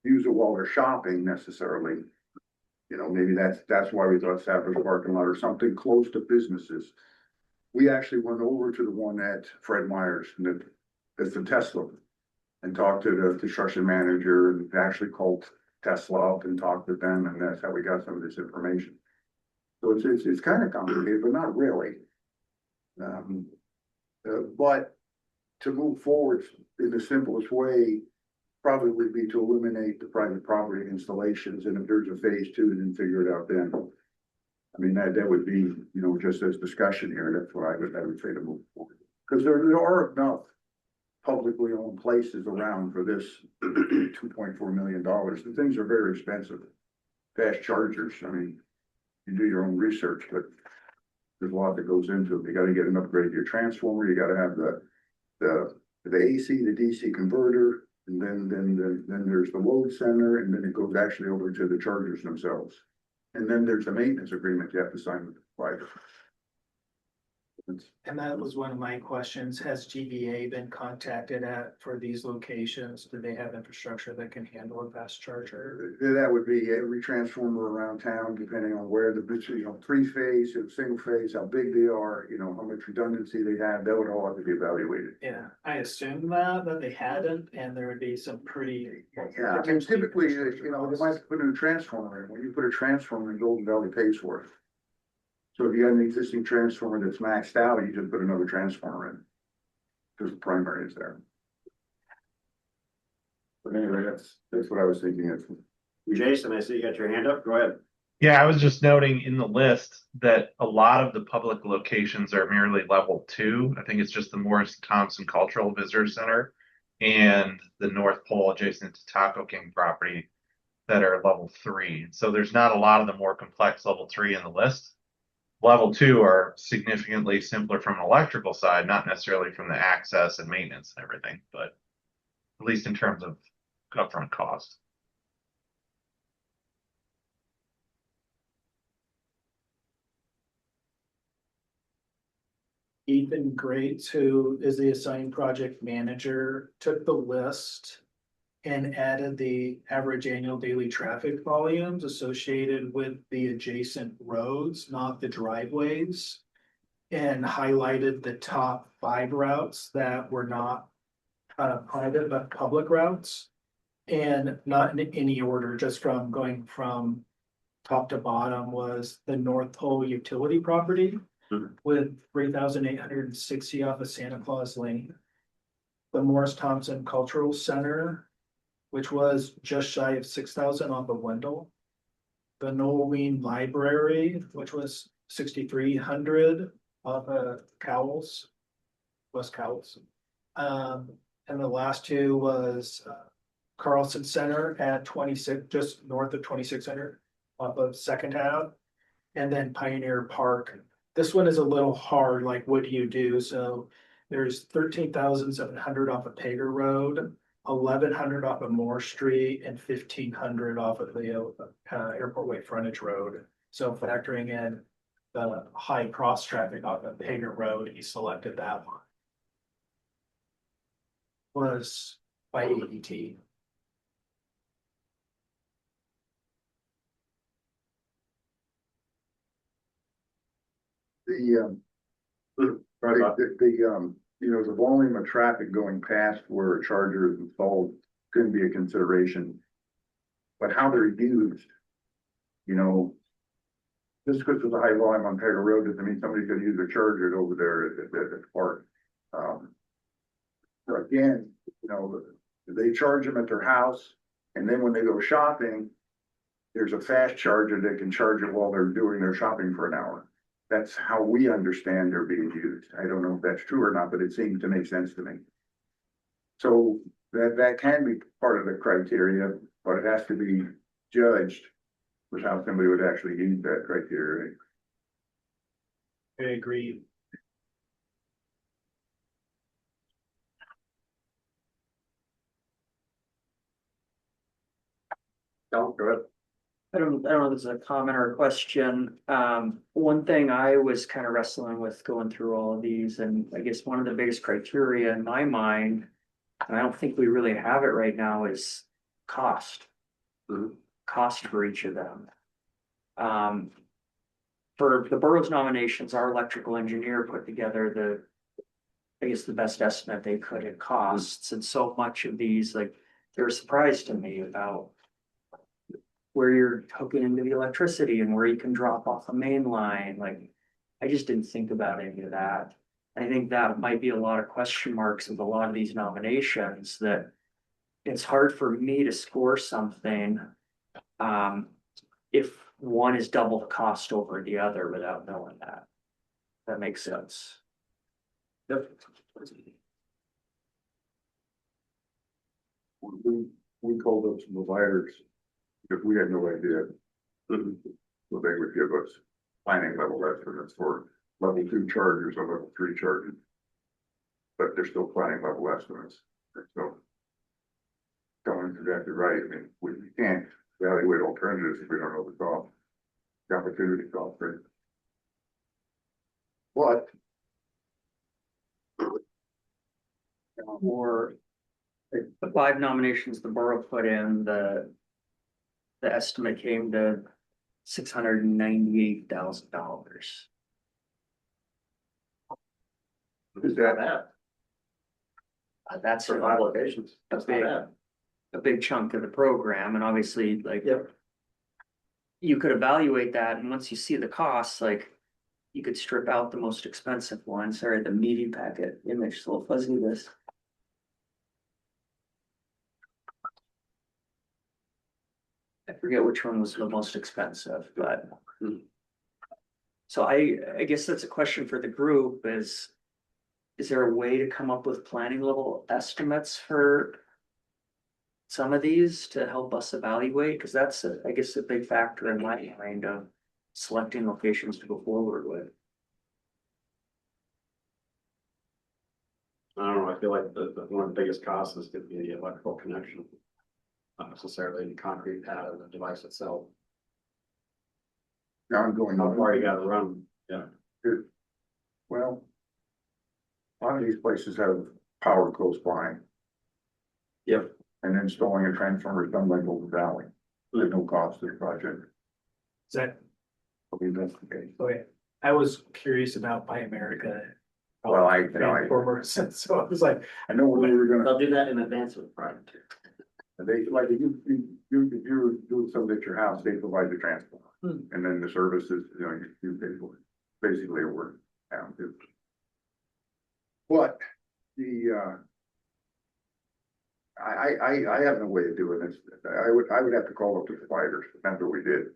use it while they're shopping necessarily. You know, maybe that's why we thought Sappers parking lot or something close to businesses. We actually went over to the one at Fred Meyer's, and it's the Tesla, and talked to the construction manager and actually called Tesla up and talked with them, and that's how we got some of this information. So it's kind of complicated, but not really. But to move forward in the simplest way probably would be to eliminate the private property installations, and if there's a phase 2, then figure it out then. I mean, that would be, you know, just as discussion here, that's what I would say to move forward. Because there are enough publicly owned places around for this $2.4 million. The things are very expensive. Fast chargers, I mean, you do your own research, but there's a lot that goes into it. You gotta get an upgrade to your transformer, you gotta have the AC, the DC converter, and then there's the load center, and then it goes actually over to the chargers themselves. And then there's a maintenance agreement you have to sign with the provider. And that was one of my questions. Has GVA been contacted for these locations? Do they have infrastructure that can handle a fast charger? That would be every transformer around town, depending on where the, 3-phase, single phase, how big they are, you know, how much redundancy they have, that would all have to be evaluated. Yeah, I assumed that they hadn't, and there would be some pretty. Yeah, I mean, typically, you know, they might put in a transformer in. When you put a transformer in, Golden Valley pays for it. So if you got an existing transformer that's maxed out, you just put another transformer in. Because the primary is there. But anyway, that's what I was thinking of. Jason, I see you got your hand up. Go ahead. Yeah, I was just noting in the list that a lot of the public locations are merely level 2. I think it's just the Morris Thompson Cultural Visitor Center and the North Pole adjacent to Taco King property that are level 3. So there's not a lot of the more complex level 3 in the list. Level 2 are significantly simpler from an electrical side, not necessarily from the access and maintenance and everything, but at least in terms of upfront cost. Ethan Grates, who is the assigned project manager, took the list and added the average annual daily traffic volumes associated with the adjacent roads, not the driveways. And highlighted the top 5 routes that were not private but public routes. And not in any order, just from going from top to bottom was the North Pole utility property with 3,860 off of Santa Claus Lane. The Morris Thompson Cultural Center, which was just shy of 6,000 off of Wendell. The Noel Ween Library, which was 6,300 off of Cowles, West Cowles. And the last 2 was Carlson Center at 26, just north of 2,600 off of Second Ave. And then Pioneer Park. This one is a little hard, like what do you do? So there's 13,700 off of Pager Road, 1,100 off of Moore Street, and 1,500 off of the Airport Way Frontage Road. So factoring in the high cross traffic off of Pager Road, he selected that one. Was by ADT. The volume of traffic going past where a charger is installed couldn't be a consideration. But how they're used, just because there's a high volume on Pega Road doesn't mean somebody's gonna use a charger over there at the park. So again, they charge them at their house, and then when they go shopping, there's a fast charger that can charge it while they're doing their shopping for an hour. That's how we understand they're being used. I don't know if that's true or not, but it seems to make sense to me. So that can be part of the criteria, but it has to be judged with how somebody would actually use that criteria. I agree. Don't do it. I don't know if this is a comment or a question. One thing I was kind of wrestling with going through all of these, and I guess one of the biggest criteria in my mind, and I don't think we really have it right now, is cost. Cost for each of them. For the borough's nominations, our electrical engineer put together I guess the best estimate they could in costs, and so much of these, like, they're a surprise to me about where you're hooking into the electricity and where you can drop off a main line. Like, I just didn't think about any of that. I think that might be a lot of question marks with a lot of these nominations, that it's hard for me to score something if one is double the cost over the other without knowing that. That makes sense. Yep. We called up some providers because we had no idea. So they would give us planning level estimates for level 2 chargers or level 3 chargers. But they're still planning level estimates. So Don's exactly right. I mean, we can't evaluate alternatives if we don't know the cost. The opportunity cost, right? But Or the 5 nominations the borough put in, the estimate came to $698,000. Who's got that? That's For 5 locations. That's not bad. a big chunk of the program, and obviously, like, Yep. you could evaluate that, and once you see the costs, like, you could strip out the most expensive one. Sorry, the media packet image is a little fuzzy. This. I forget which one was the most expensive, but. So I guess that's a question for the group is there a way to come up with planning level estimates for some of these to help us evaluate? Because that's, I guess, a big factor in my mind of selecting locations to go forward with. I don't know, I feel like one of the biggest costs is gonna be the electrical connection. Not necessarily the concrete pad of the device itself. ongoing. How far you gotta run, yeah. Well, A lot of these places have power close by. Yep. And installing a transformer is done by Golden Valley. There's no cost to the project. Is that, But we investigate. okay, I was curious about Buy America. Well, I Transformers, so I was like, I know when we were gonna, They'll do that in advance of the project. they, like, if if you're doing something at your house, they provide the transformer. Hmm. And then the services, you pay for it, basically a work. But the, I have no way of doing this. I would have to call up the providers, that's what we did.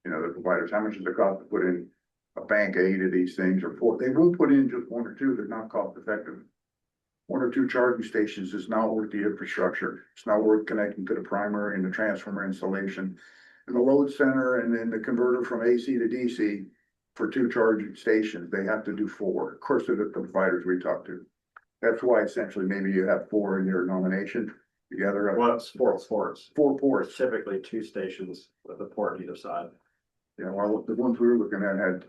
You know, the providers, how much does it cost to put in a bank aid of these things or four? They won't put in just one or two, they're not cost effective. One or two charging stations is not worth the infrastructure. It's not worth connecting to the primary and the transformer installation. And the load center and then the converter from AC to DC for two charging stations, they have to do four. Of course, they're the providers we talk to. That's why essentially maybe you have four in your nomination together. Well, it's four ports, Four ports. typically two stations with a port either side. Yeah, well, the ones we were looking at had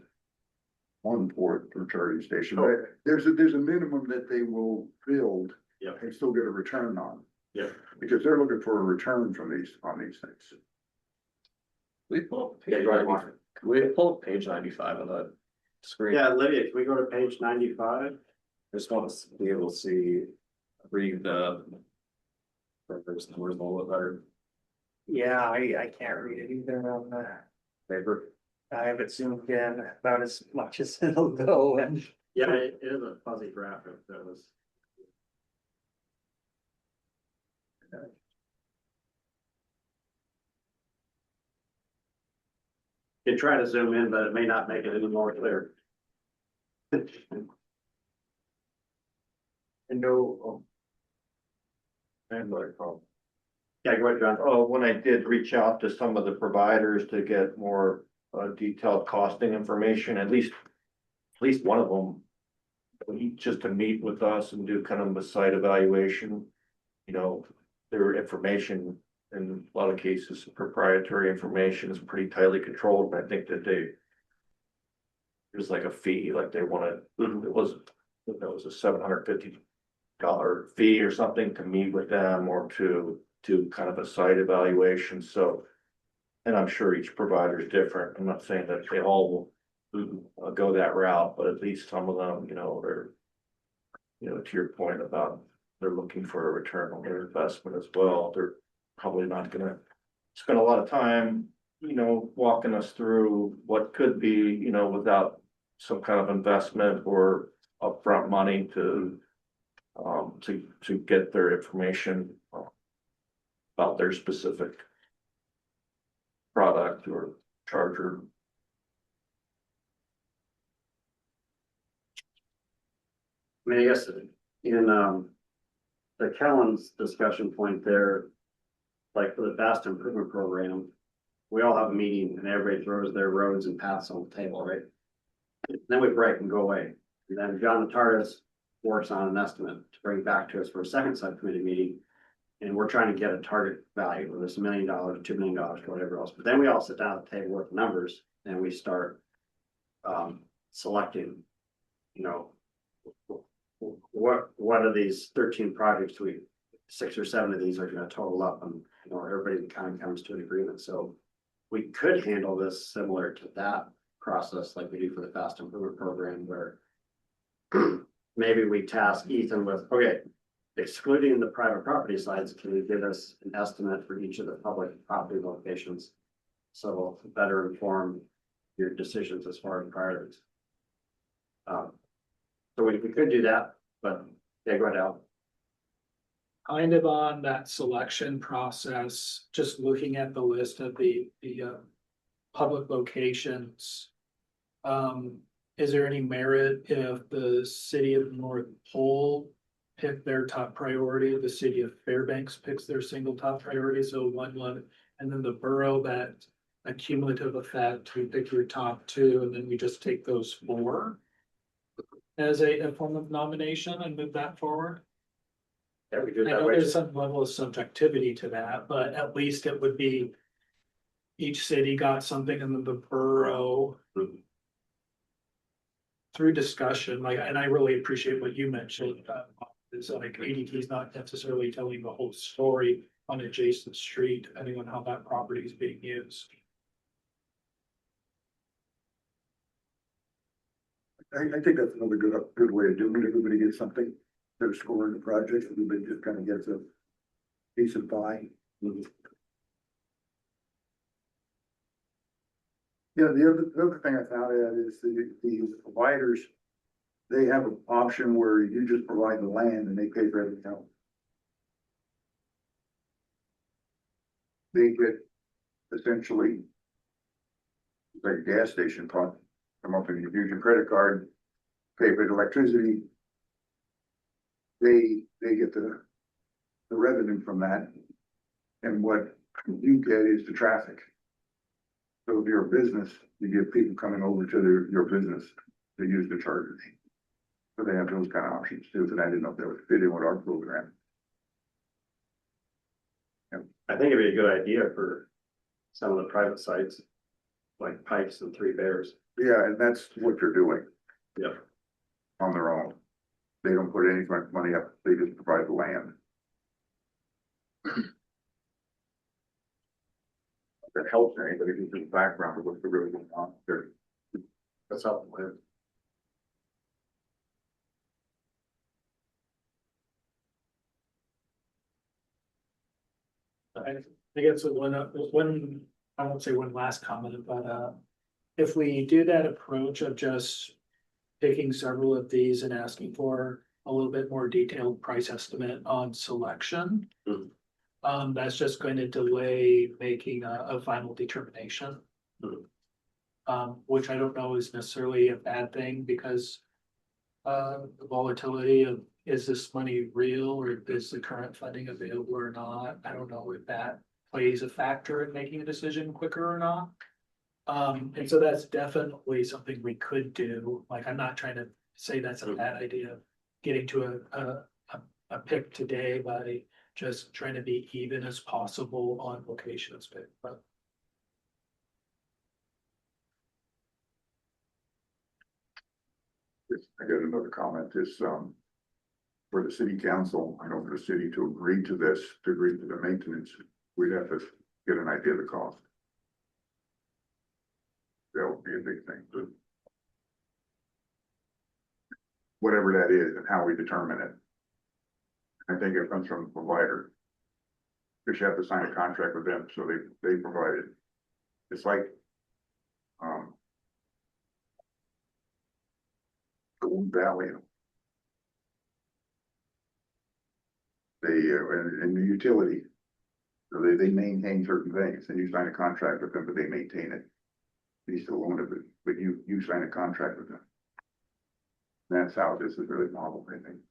one port per charging station, but there's a minimum that they will build. Yeah. And still get a return on. Yeah. Because they're looking for a return from on these things. We pull up Yeah, page go ahead, 90 Mark. can we pull up page 95 on the screen? Yeah, Lydia, can we go to page 95? Just want to be able to see, read the. First numbers a little bit better. Yeah, I can't read it either on the Paper. I have it zoomed in about as much as it'll go and. Yeah, it is a fuzzy graphic that was. You try to zoom in, but it may not make it any more clear. And no. And what I call. Yeah, go ahead, John. Oh, when I did reach out to some of the providers to get more detailed costing information, at least one of them. Just to meet with us and do kind of a site evaluation. You know, their information in a lot of cases proprietary information is pretty tightly controlled, but I think that there's like a fee, like they wanted, it was a $750 fee or something to meet with them or to do kind of a site evaluation, so. And I'm sure each provider is different, I'm not saying that they all will go that route, but at least some of them, they're. To your point about they're looking for a return on their investment as well, they're probably not gonna spend a lot of time, walking us through what could be, without some kind of investment or upfront money to get their information about their specific product or charger. I mean, I guess in the Kellen's discussion point there, like for the fast improvement program, we all have a meeting and everybody throws their roads and paths on the table, right? Then we break and go away. And then John Natardis works on an estimate to bring back to us for a second subcommittee meeting. And we're trying to get a target value, whether it's $1 million, $2 million, whatever else. But then we all sit down at the table with the numbers and we start selecting, what are these 13 projects, 6 or 7 of these are gonna total up and, everybody kind of comes to an agreement. So we could handle this similar to that process like we do for the fast improvement program where maybe we task Ethan with, okay, excluding the private property sides, can you give us an estimate for each of the public property locations? So we'll better inform your decisions as far as priorities. So we could do that, but yeah, go ahead, Al. kind of on that selection process, just looking at the list of the public locations. Is there any merit if the city of North Pole pick their top priority, the city of Fairbanks picks their single top priority, so one, and then the borough, that a cumulative effect, we pick your top 2, and then we just take those 4 as a form of nomination and move that forward? Yeah, we do I it that know way. there's some level of subjectivity to that, but at least it would be each city got something and then the borough through discussion, like, and I really appreciate what you mentioned, it's like ADT is not necessarily telling the whole story on adjacent street, depending on how that property is being used. I think that's another good way of doing it. Everybody gets something. They're scoring the project, everybody just kind of gets a piece of pie. Yeah, the other thing I found out is the providers, they have an option where you just provide the land and they pay for everything else. They get essentially like a gas station fund, come up and you use your credit card, pay for the electricity. They get the revenue from that. And what you get is the traffic. So if you're a business, you get people coming over to your business to use the chargers. So they have those kind of options too, and I didn't know if that would fit in with our program. I think it'd be a good idea for some of the private sites, like Pikes and Three Bears. Yeah, and that's what they're doing. Yep. On their own. They don't put any money up, they just provide the land. That helps anybody who's in the background of what's really going on there. That's how it lives. I think it's one, I won't say one last comment, but, if we do that approach of just taking several of these and asking for a little bit more detailed price estimate on selection. Mhm. That's just going to delay making a final determination. Which I don't know is necessarily a bad thing because the volatility of, is this money real or is the current funding available or not? I don't know if that plays a factor in making a decision quicker or not. And so that's definitely something we could do. Like, I'm not trying to say that's a bad idea, getting to a pick today by just trying to be even as possible on locations, but. I got another comment, this, for the city council, I know for the city to agree to this, to agree to the maintenance, we'd have to get an idea of the cost. That would be a big thing, but whatever that is and how we determine it. I think it comes from the provider. Because you have to sign a contract with them, so they provide it. It's like, Golden Valley. They, in the utility, so they maintain certain things, and you sign a contract with them, but they maintain it. You still own it, but you sign a contract with them. That's how this is really modeled, I think.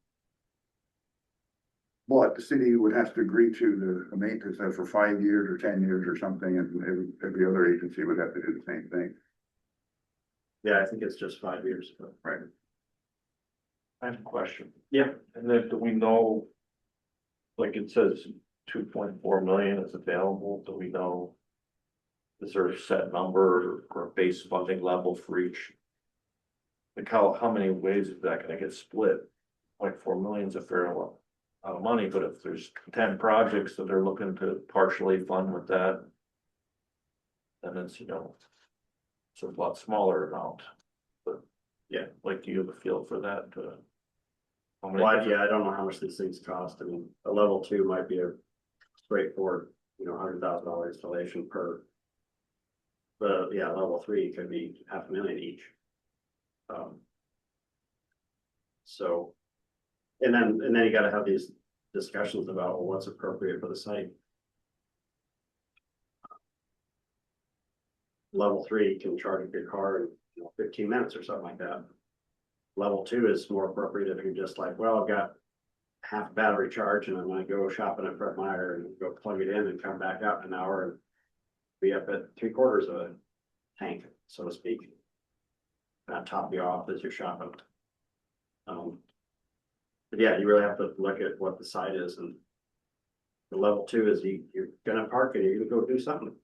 But the city would have to agree to the maintenance for 5 years or 10 years or something, and every other agency would have to do the same thing. Yeah, I think it's just 5 years. But... Right. I have a question. Yeah. And then do we know, like it says 2.4 million is available, do we know? Is there a set number or a base funding level for each? Like how many ways is that gonna get split? 0.4 million is a fair amount of money, but if there's 10 projects that they're looking to partially fund with that. Then it's, it's a lot smaller amount. But yeah, like do you have a feel for that? How many Well, yeah, I don't know how much these things cost. I mean, a level 2 might be a straightforward, $100,000 installation per. But yeah, level 3 could be $500,000 each. So, and then you gotta have these discussions about, well, what's appropriate for the site. Level 3 can charge your car in 15 minutes or something like that. Level 2 is more appropriate if you're just like, well, I've got half a battery charge and I'm gonna go shopping at Fred Meyer and go plug it in and come back out in an hour and be up at 3/4 of a tank, so to speak. Not top you off as you're shopping. But yeah, you really have to look at what the site is, and the level 2 is you're gonna park it, you're gonna go do something.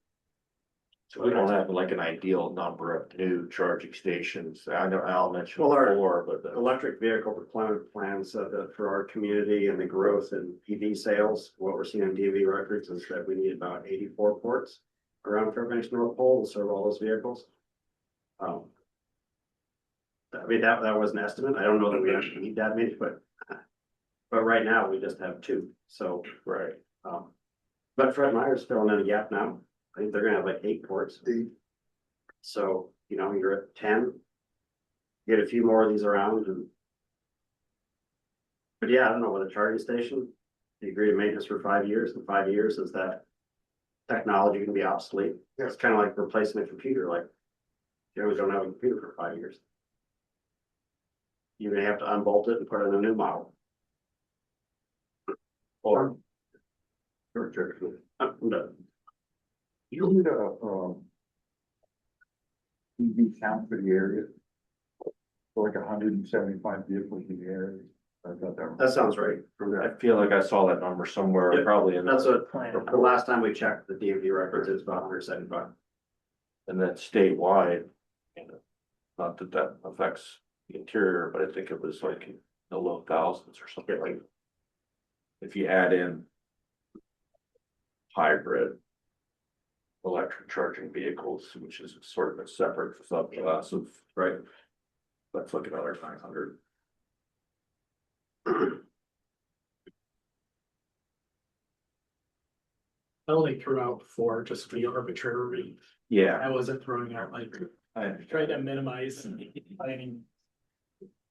So we don't have like an ideal number of new charging stations. I know Al mentioned Well, our- before, but Electric vehicle deployment plans for our community and the growth in EV sales, what we're seeing in DV records is that we need about 84 ports around Fairbanks North Pole to serve all those vehicles. I mean, that was an estimate. I don't know that we actually need that many, but right now we just have 2, so. right. But Fred Meyer's filling in a gap now. I think they're gonna have like 8 ports. So, you know, you're at 10. Get a few more of these around and. But yeah, I don't know, with a charging station, you agree to maintenance for 5 years, and 5 years is that technology gonna be obsolete? It's kind of like replacing a computer, like you always don't have a computer for 5 years. You're gonna have to unbolt it and put in a new model. Or. I'm done. You need a, EV count for the area. For like 175 vehicles in the area. I got that. That sounds right from I there. feel like I saw that number somewhere, Yeah, probably in That's what, Plan. the last time we checked the DMV records, it's about 175. and then statewide. You know, not that that affects the interior, but I think it was like in the low thousands or something like. If you add in hybrid electric charging vehicles, which is sort of a separate subclass of, right? Let's look at another 900. I only threw out 4 just to be arbitrary. Yeah. I wasn't throwing out like, I trying to minimize planning.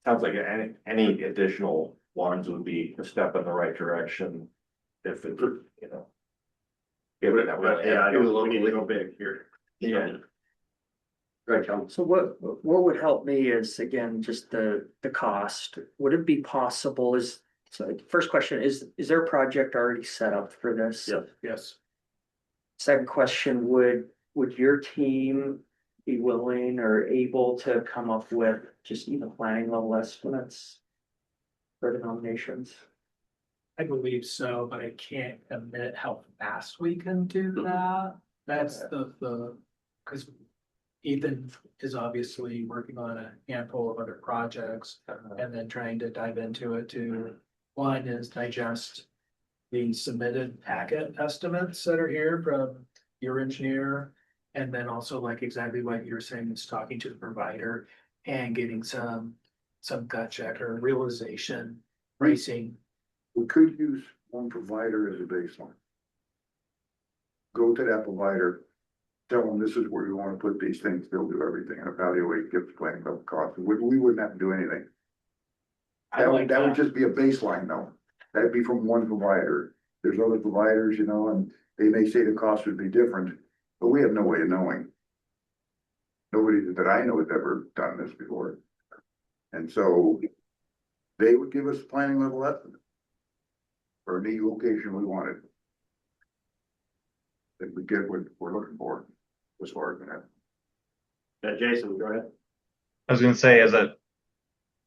Sounds like any additional ones would be a step in the right direction. If it, you know. Give it that way. But yeah, I don't, we need to go big here. Yeah. Right, Tom. So what would help me is, again, just the cost. Would it be possible so first question, is there a project already set up for this? Yeah. Yes. Second question, would your team be willing or able to come up with just even planning level estimates for the nominations? I believe so, but I can't admit how fast we can do that. That's because Ethan is obviously working on a handful of other projects and then trying to dive into it too. One is digest the submitted packet estimates that are here from your engineer. And then also like exactly what you're saying, is talking to the provider and getting some gut check or realization pricing. We could use one provider as a baseline. Go to that provider, tell them this is where you want to put these things, they'll do everything and evaluate, give the planning level cost. We wouldn't have to do anything. That would just be a baseline though. That'd be from one provider. There's other providers, you know, and they may say the cost would be different, but we have no way of knowing. Nobody that I know has ever done this before. And so they would give us a planning level estimate for any location we wanted. That we get what we're looking for as far as that. Yeah, Jason, go ahead. I was gonna say, as a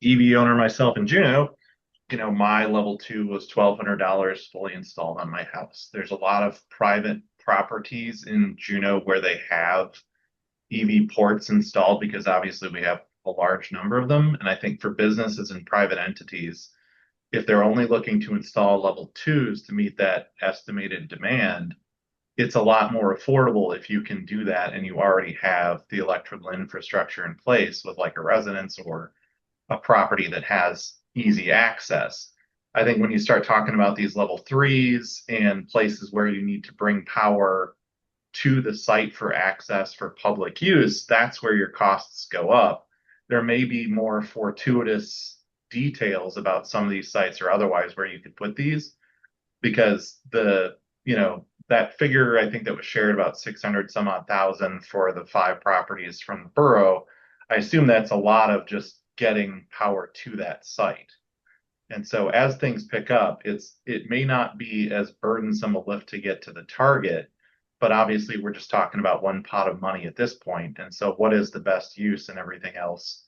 EV owner myself in Juneau, you know, my level 2 was $1,200 fully installed on my house. There's a lot of private properties in Juneau where they have EV ports installed because obviously we have a large number of them. And I think for businesses and private entities, if they're only looking to install level 2s to meet that estimated demand, it's a lot more affordable if you can do that and you already have the electrical infrastructure in place with like a residence or a property that has easy access. I think when you start talking about these level 3s and places where you need to bring power to the site for access for public use, that's where your costs go up. There may be more fortuitous details about some of these sites or otherwise where you could put these, because that figure I think that was shared, about 600 some odd thousand for the 5 properties from the borough, I assume that's a lot of just getting power to that site. And so as things pick up, it may not be as burdensome a lift to get to the target, but obviously we're just talking about one pot of money at this point. And so what is the best use and everything else?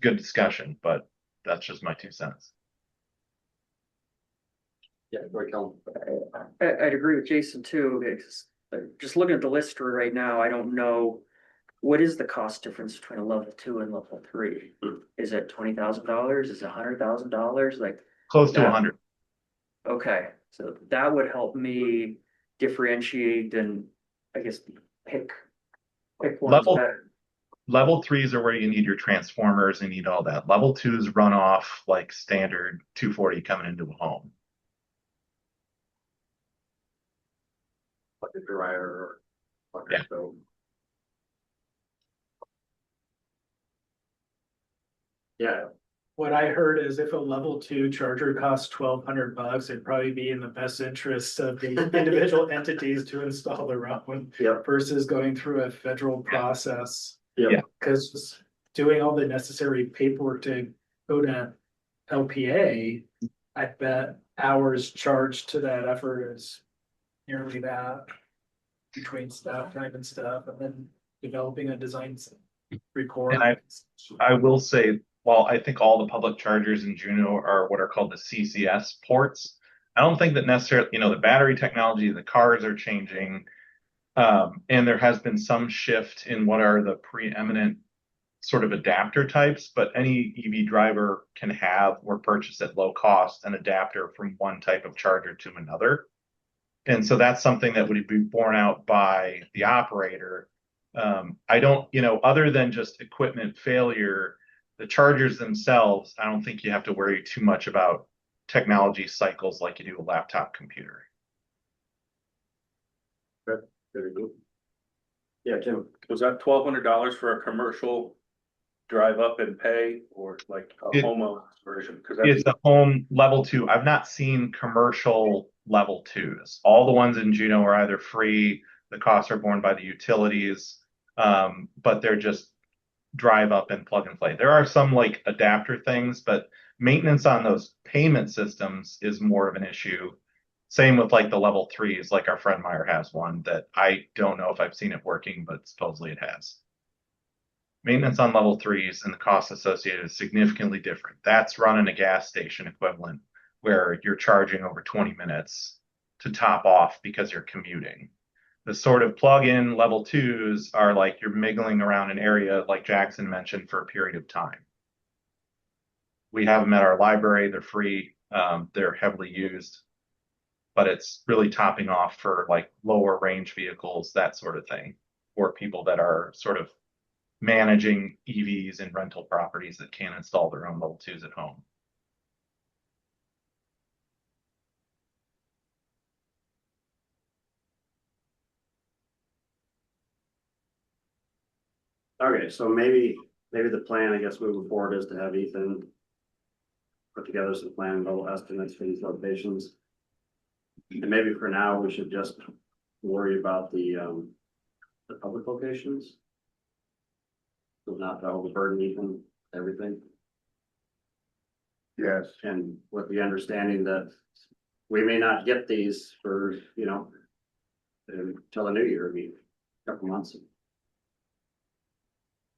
Good discussion, but that's just my 2 cents. Yeah, go ahead, Kelly. I'd agree with Jason too, because just looking at the list right now, I don't know. What is the cost difference between a level 2 and level 3? Is it $20,000? Is it $100,000? Like, Close to Yeah. 100. okay, so that would help me differentiate and I guess pick ones Level better. Level 3s are where you need your transformers and need all that. Level 2s run off like standard 240 coming into a home. Like a dryer or. Like Yeah. so. Yeah, What I heard is if a level 2 charger costs $1,200, it'd probably be in the best interest of the individual entities to install their own yep, versus going through a federal process. Yeah. yep. Because doing all the necessary paperwork to go to LPA, I bet hours charged to that effort is nearly that. Between staff time and stuff, and then developing a design report. And I will say, while I think all the public chargers in Juneau are what are called the CCS ports, I don't think that necessarily, the battery technology, the cars are changing. And there has been some shift in what are the preeminent sort of adapter types, but any EV driver can have or purchase at low cost an adapter from one type of charger to another. And so that's something that would be borne out by the operator. I don't, other than just equipment failure, the chargers themselves, I don't think you have to worry too much about technology cycles like you do a laptop computer. Very good. Yeah, Tim, Was that $1,200 for a commercial drive up and pay or like a It- homeowner's version? Because It's a home level 2. I've not seen commercial level 2s. All the ones in Juneau are either free, the costs are borne by the utilities, but they're just drive up and plug and play. There are some like adapter things, but maintenance on those payment systems is more of an issue. Same with like the level 3s, like our friend Meyer has one that I don't know if I've seen it working, but supposedly it has. Maintenance on level 3s and the cost associated is significantly different. That's running a gas station equivalent where you're charging over 20 minutes to top off because you're commuting. The sort of plug-in level 2s are like you're miggling around an area like Jackson mentioned for a period of time. We have them at our library. They're free. They're heavily used, but it's really topping off for like lower range vehicles, that sort of thing, or people that are sort of managing EVs and rental properties that can't install their own level 2s at home. okay, so maybe the plan, I guess, moving forward is to have Ethan put together some plan, level estimates for these locations. And maybe for now, we should just worry about the public locations. So not to overburden Ethan, everything. Yes, And with the understanding that we may not get these for, until the new year, a couple months.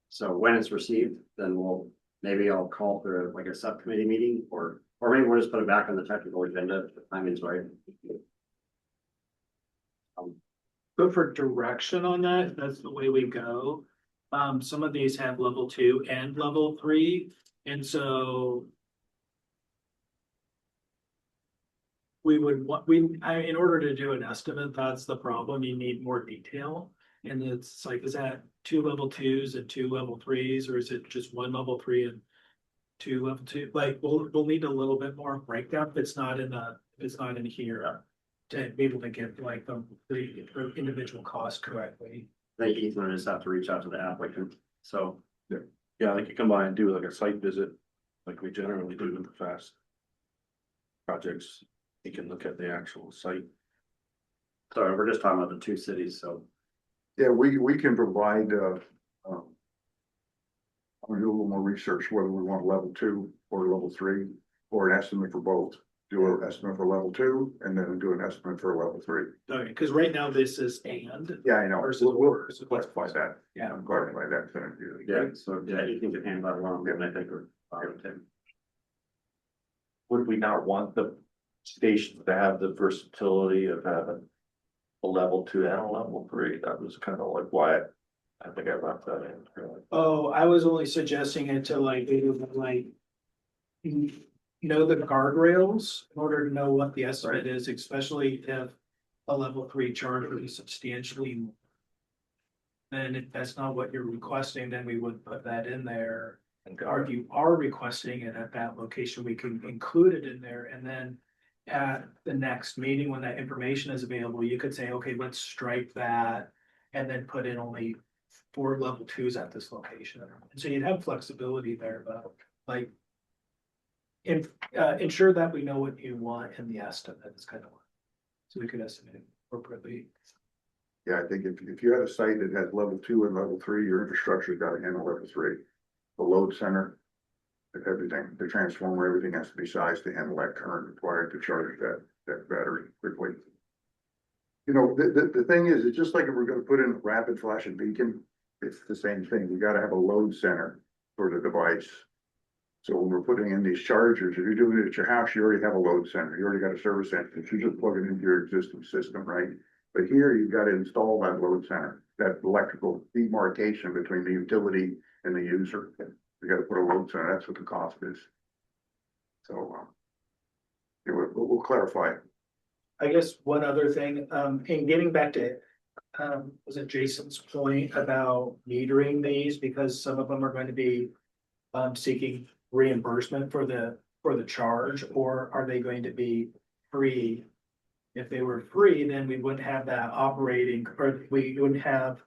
So when it's received, then maybe I'll call for like a subcommittee meeting or maybe we'll just put it back on the technical agenda if the timing's right. But for direction on that, that's the way we go. Some of these have level 2 and level 3, and so. We would want, in order to do an estimate, that's the problem, you need more detail. And it's like, is that 2 level 2s and 2 level 3s, or is it just 1 level 3 and 2 level 2? Like, we'll need a little bit more breakdown if it's not in here. To be able to get like the individual cost correctly. I think Ethan will just have to reach out to the applicant, so. yeah, like you come by and do like a site visit, like we generally do in the fast projects. You can look at the actual site. Sorry, we're just talking about the 2 cities, so. yeah, we can provide, I'm gonna do a little more research whether we want level 2 or level 3 or an estimate for both. Do an estimate for level 2 and then do an estimate for level 3. Okay, because right now this is and. Yeah, I know. Versus We'll or. clarify that. Yeah. Clarify that. Yeah, so Ethan can handle that along, and I think we're fine with him. Would we not want the station to have the versatility of having a level 2 and a level 3. That was kind of like why I think I left that in. Oh, I was only suggesting it to like, know the guardrails in order to know what the estimate is, especially if a level 3 charge would be substantially more. And if that's not what you're requesting, then we would put that in there. Or if you are requesting it at that location, we can include it in there, and then at the next meeting, when that information is available, you could say, okay, let's strike that. And then put in only 4 level 2s at this location. And so you'd have flexibility there, but like. Ensure that we know what you want in the estimate is kind of. So we could estimate it appropriately. Yeah, I think if you had a site that has level 2 and level 3, your infrastructure's got to handle level 3. The load center, everything, the transformer, everything has to be sized to handle that current required to charge that battery quickly. You know, the thing is, it's just like if we're gonna put in a rapid flashing beacon, it's the same thing. We gotta have a load center for the device. So when we're putting in these chargers, if you're doing it at your house, you already have a load center. You already got a service center. You just plug it into your existing system, right? But here you've got to install that load center, that electrical demarcation between the utility and the user. You got to put a load center. That's what the cost is. So yeah, we'll clarify it. I guess one other thing, in getting back to, was it Jason's point about metering these, because some of them are going to be seeking reimbursement for the charge, or are they going to be free? If they were free, then we wouldn't have that operating, or we wouldn't have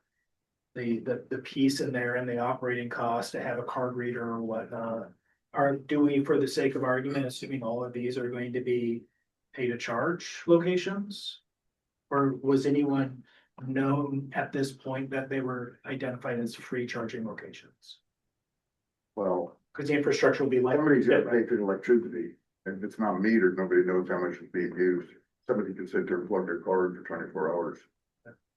the piece in there and the operating cost to have a card reader or whatnot. Do we, for the sake of argument, assuming all of these are going to be pay to charge locations? Or was anyone known at this point that they were identified as free charging locations? Well, Because the infrastructure will be like. somebody's got to pay for the electricity. And if it's not metered, nobody knows how much is being used. Somebody can sit there and plug their card for 24 hours.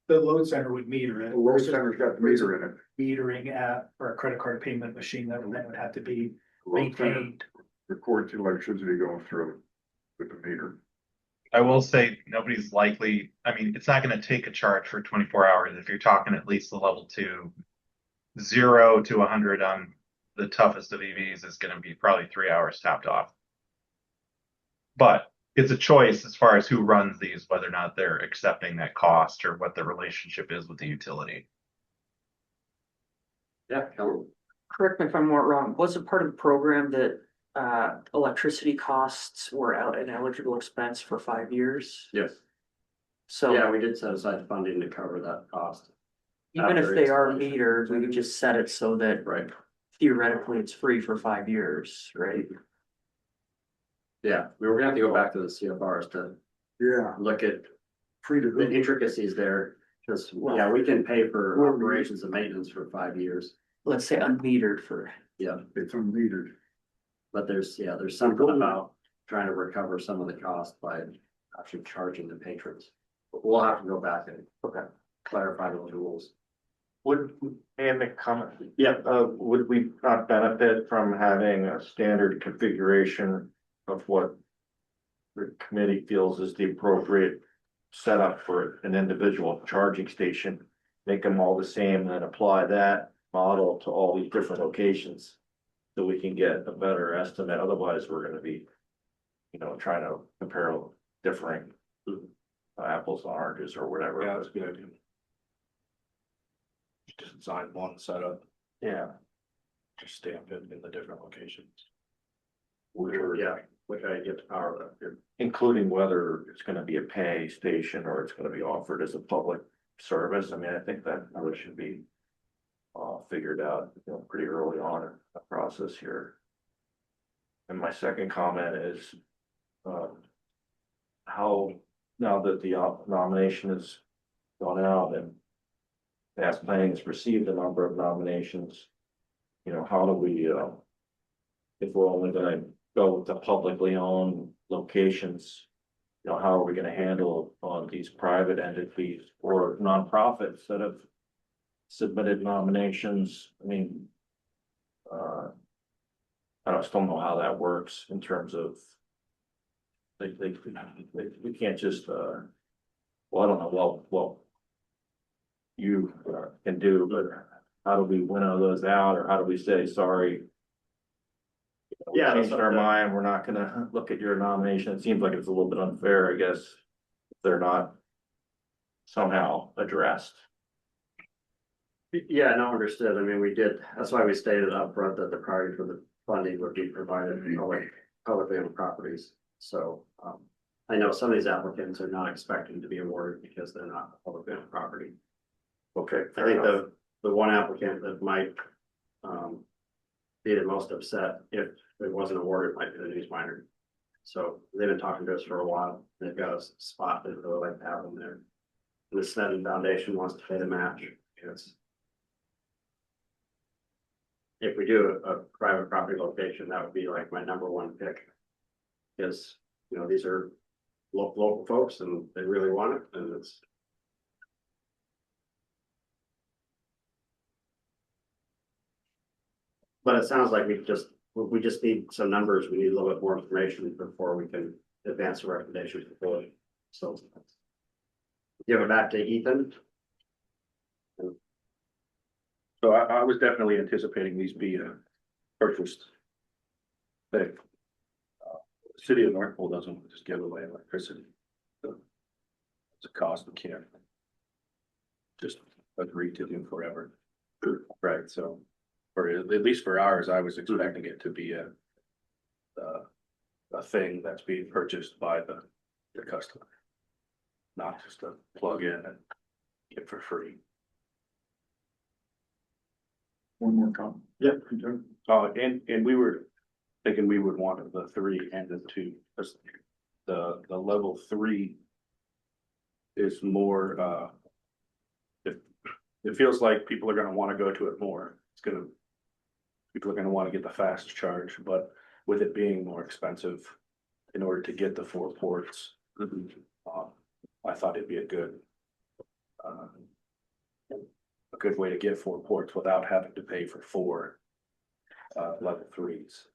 The load center would meter it. The load center's got the meter in it. Metering for a credit card payment machine that would have to be The load center maintained. records the electricity going through with the meter. I will say nobody's likely, I mean, it's not gonna take a charge for 24 hours if you're talking at least the level 2. 0 to 100 on the toughest of EVs is gonna be probably 3 hours topped off. But it's a choice as far as who runs these, whether or not they're accepting that cost or what the relationship is with the utility. Yeah, Correct me if I'm more wrong, was it part of the program that electricity costs were out an eligible expense for 5 years? yes. So Yeah, we did set aside funding to cover that cost. even if after they are installation. metered, we could just set it so that Right, theoretically it's free for 5 years, right? yeah, we were gonna have to go back to the CFRs to Yeah, look at free to the go. intricacies there. Cause, yeah, we can pay for operations and maintenance for 5 years, Let's say unmetered for, yeah, It's unmetered. but there's something about trying to recover some of the cost by actually charging the patrons. But we'll have to go back and clarify those rules. Would, and the comment, Yeah, would we not benefit from having a standard configuration of what the committee feels is the appropriate setup for an individual charging station? Make them all the same and then apply that model to all these different locations. So we can get a better estimate, otherwise we're gonna be, trying to compare differing apples and oranges or whatever. Yeah, that's a good idea. Just design one setup, Yeah. just stamp it in the different locations. yeah, which I get the power of that. Including whether it's gonna be a pay station or it's gonna be offered as a public service. I mean, I think that really should be figured out, pretty early on in the process here. And my second comment is, how, now that the nomination has gone out and Fast Planning has received a number of nominations, how do we, if we're only gonna go with the publicly owned locations, how are we gonna handle on these private entities or nonprofits that have submitted nominations? I mean, I still don't know how that works in terms of we can't just well, I don't know, well. You can do, but how do we winnow those out, or how do we say, sorry? We Yeah, that's changed our what the- mind, we're not gonna look at your nomination, it seems like it's a little bit unfair, I guess. If they're not somehow addressed. Yeah, no, understood. I mean, we did, that's why we stated upfront that the priority for the funding would be provided in publicly owned properties. So, I know some of these applicants are not expecting to be awarded because they're not publicly owned property. Okay. I think the one applicant that might, be the most upset if it wasn't awarded might be the news miner. So they've been talking to us for a while. They've got a spot that they'd like to have them there. And the Sneddon Foundation wants to pay the match because if we do a private property location, that would be like my number one pick. Because, you know, these are local folks and they really want it, and it's. But it sounds like we just need some numbers. We need a little bit more information before we can advance a recommendation to the board. So. Give it back to Ethan. So I was definitely anticipating these be purchased. Thing. The city of North Pole doesn't just give away electricity. So it's a cost we can't just agree to do forever. Right, so for at least for ours, I was expecting it to be a thing that's being purchased by the customer. Not just a plug in and get for free. One more comment. Yeah. And we were thinking we would want the 3 and the 2, because the level 3 is more, it feels like people are gonna wanna go to it more. People are gonna wanna get the fast charge, but with it being more expensive in order to get the 4 ports, I thought it'd be a good way to get 4 ports without having to pay for 4 level 3s.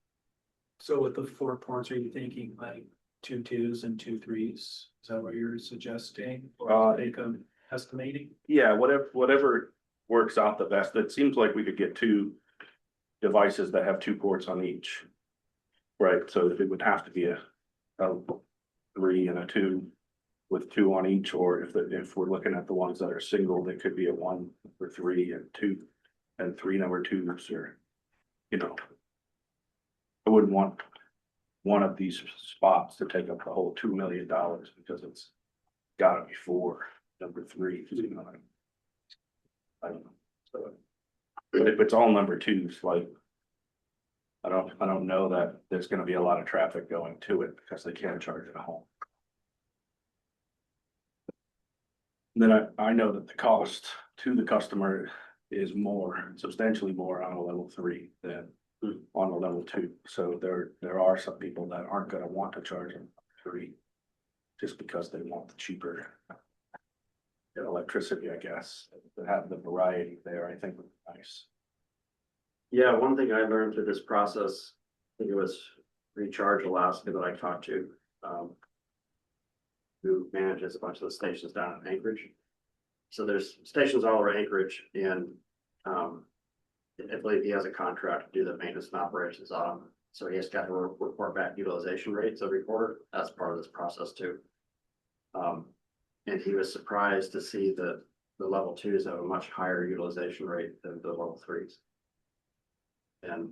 So with the 4 ports, are you thinking like 2 2s and 2 3s? Is that what you're suggesting? Or make them estimating? Yeah, whatever works out the best. It seems like we could get 2 devices that have 2 ports on each. Right, so it would have to be a 3 and a 2 with 2 on each, or if we're looking at the ones that are single, they could be a 1 for 3 and 2 and 3 number 2s, or, you know. I wouldn't want one of these spots to take up the whole $2 million because it's gotta be 4 number 3s, you know. I don't know, so. But if it's all number 2s, like. I don't know that there's gonna be a lot of traffic going to it because they can't charge it at home. And then I know that the cost to the customer is substantially more on a level 3 than on a level 2. So there are some people that aren't gonna want to charge them 3 just because they want the cheaper electricity, I guess. To have the variety there, I think would be nice. Yeah, one thing I learned through this process, I think it was Recharge Alaska that I talked to, who manages a bunch of the stations down in Anchorage. So there's stations all over Anchorage, and I believe he has a contract to do the maintenance and operations on them. So he has got to report back utilization rates every quarter. That's part of this process too. And he was surprised to see that the level 2s have a much higher utilization rate than the level 3s. And,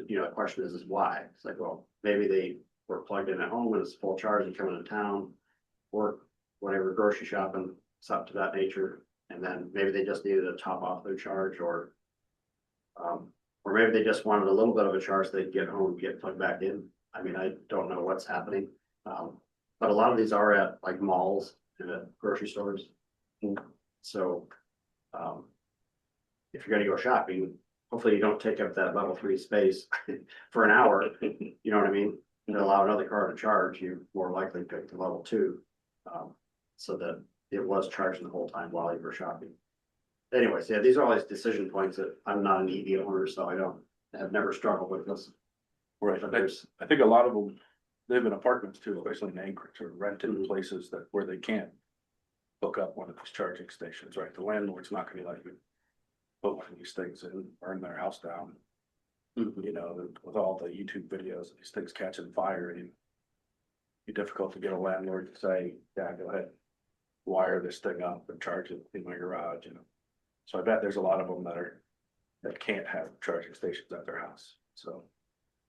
you know, the question is why? It's like, well, maybe they were plugged in at home and it's full charge and coming to town, work, whatever, grocery shopping, stuff to that nature. And then maybe they just needed to top off their charge, or maybe they just wanted a little bit of a charge so they'd get home and get plugged back in. I mean, I don't know what's happening. But a lot of these are at like malls and at grocery stores. So, if you're gonna go shopping, hopefully you don't take up that level 3 space for an hour, you know what I mean? And allow another car to charge, you more likely pick the level 2. So that it was charging the whole time while you were shopping. Anyways, yeah, these are all these decision points that I'm not an EV owner, so I've never struggled with this. Right, But I think a lot of them live in apartments too, especially in Anchorage, or rent in places where they can't hook up one of these charging stations, right? The landlord's not gonna let you put one of these things in, burn their house down. You know, with all the YouTube videos, these things catching fire, and be difficult to get a landlord to say, yeah, go ahead, wire this thing up and charge it in my garage, you know. So I bet there's a lot of them that can't have charging stations at their house, so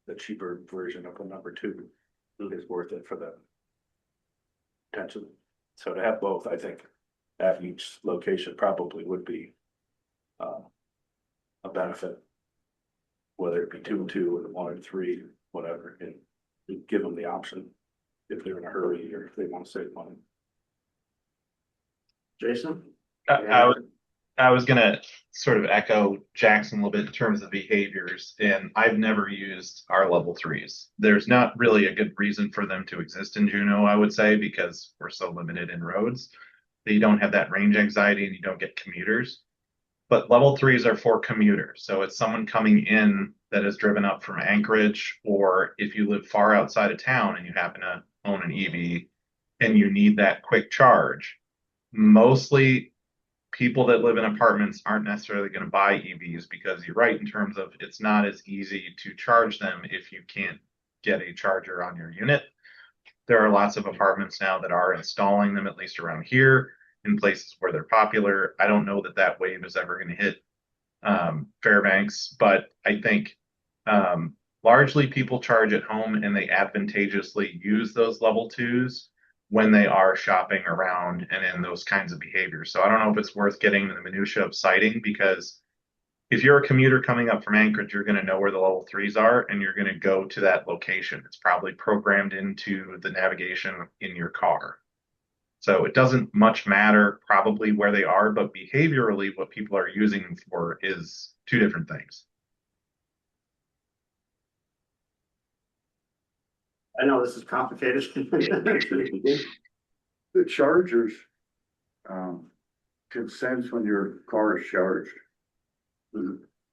the cheaper version of the number two is worth it for them. Potentially, so to have both, I think, at each location probably would be a benefit. Whether it be 2 and 2 or 1 and 3, whatever, and give them the option if they're in a hurry or if they want to save money. Jason? I was gonna sort of echo Jackson a little bit in terms of behaviors, and I've never used our level 3s. There's not really a good reason for them to exist in Juneau, I would say, because we're so limited in roads that you don't have that range anxiety and you don't get commuters. But level 3s are for commuters. So it's someone coming in that is driven up from Anchorage, or if you live far outside of town and you happen to own an EV and you need that quick charge. Mostly people that live in apartments aren't necessarily going to buy EVs, because you're right in terms of it's not as easy to charge them if you can't get a charger on your unit. There are lots of apartments now that are installing them, at least around here, in places where they're popular. I don't know that that wave is ever going to hit Fairbanks, but I think largely people charge at home and they advantageously use those level 2s when they are shopping around and in those kinds of behaviors. So I don't know if it's worth getting into the minutia of citing, because if you're a commuter coming up from Anchorage, you're going to know where the level 3s are and you're going to go to that location. It's probably programmed into the navigation in your car. So it doesn't much matter probably where they are, but behaviorally what people are using them for is two different things. I know this is complicated. The chargers can sense when your car is charged.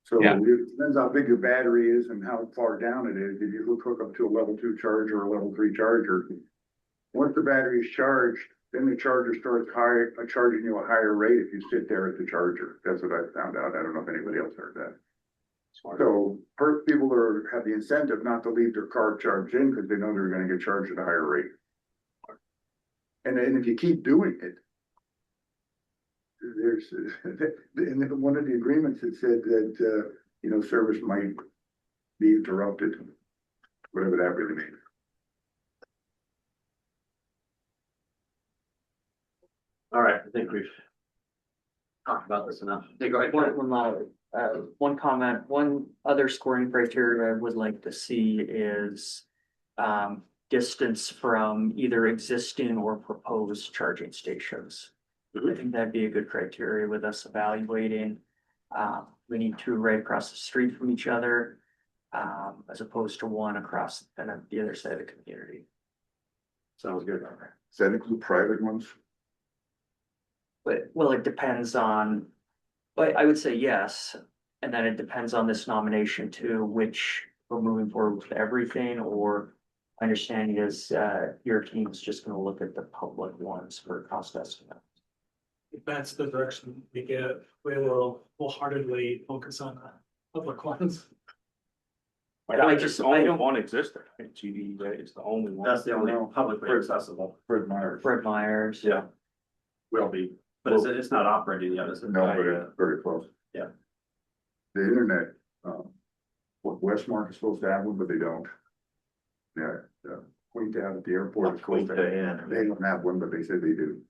So Yeah. it depends how big your battery is and how far down it is. If you hook up to a level 2 charger or a level 3 charger, once the battery is charged, then the charger starts charging you a higher rate if you sit there at the charger. That's what I found out. I don't know if anybody else heard that. So people have the incentive not to leave their car charged in because they know they're going to get charged at a higher rate. And if you keep doing it, there's in one of the agreements it said that service might be interrupted, whatever that really means. All right, I think we've talked about this enough. Hey, go ahead. One comment, one other scoring criteria I would like to see is distance from either existing or proposed charging stations. I think that'd be a good criteria with us evaluating. We need 2 right across the street from each other, as opposed to 1 across the other side of the community. Sounds good. Does that include private ones? But, well, it depends on, but I would say yes, and then it depends on this nomination too, which we're moving forward with everything, or my understanding is, your team's just gonna look at the public ones for cost estimate. If that's the direction we get, we will wholeheartedly focus on the public ones. I Just just, I only don't, one existed, I think GD is the only one. That's the only publicly accessible. Fred Meyer. Fred Myers. Yeah. Will be, but it's not operating yet, is it? No, but it's very close. Yeah. The internet, Westmark is supposed to have one, but they don't. Yeah, Queen Town at the airport is supposed to have. They don't have one, but they said they do.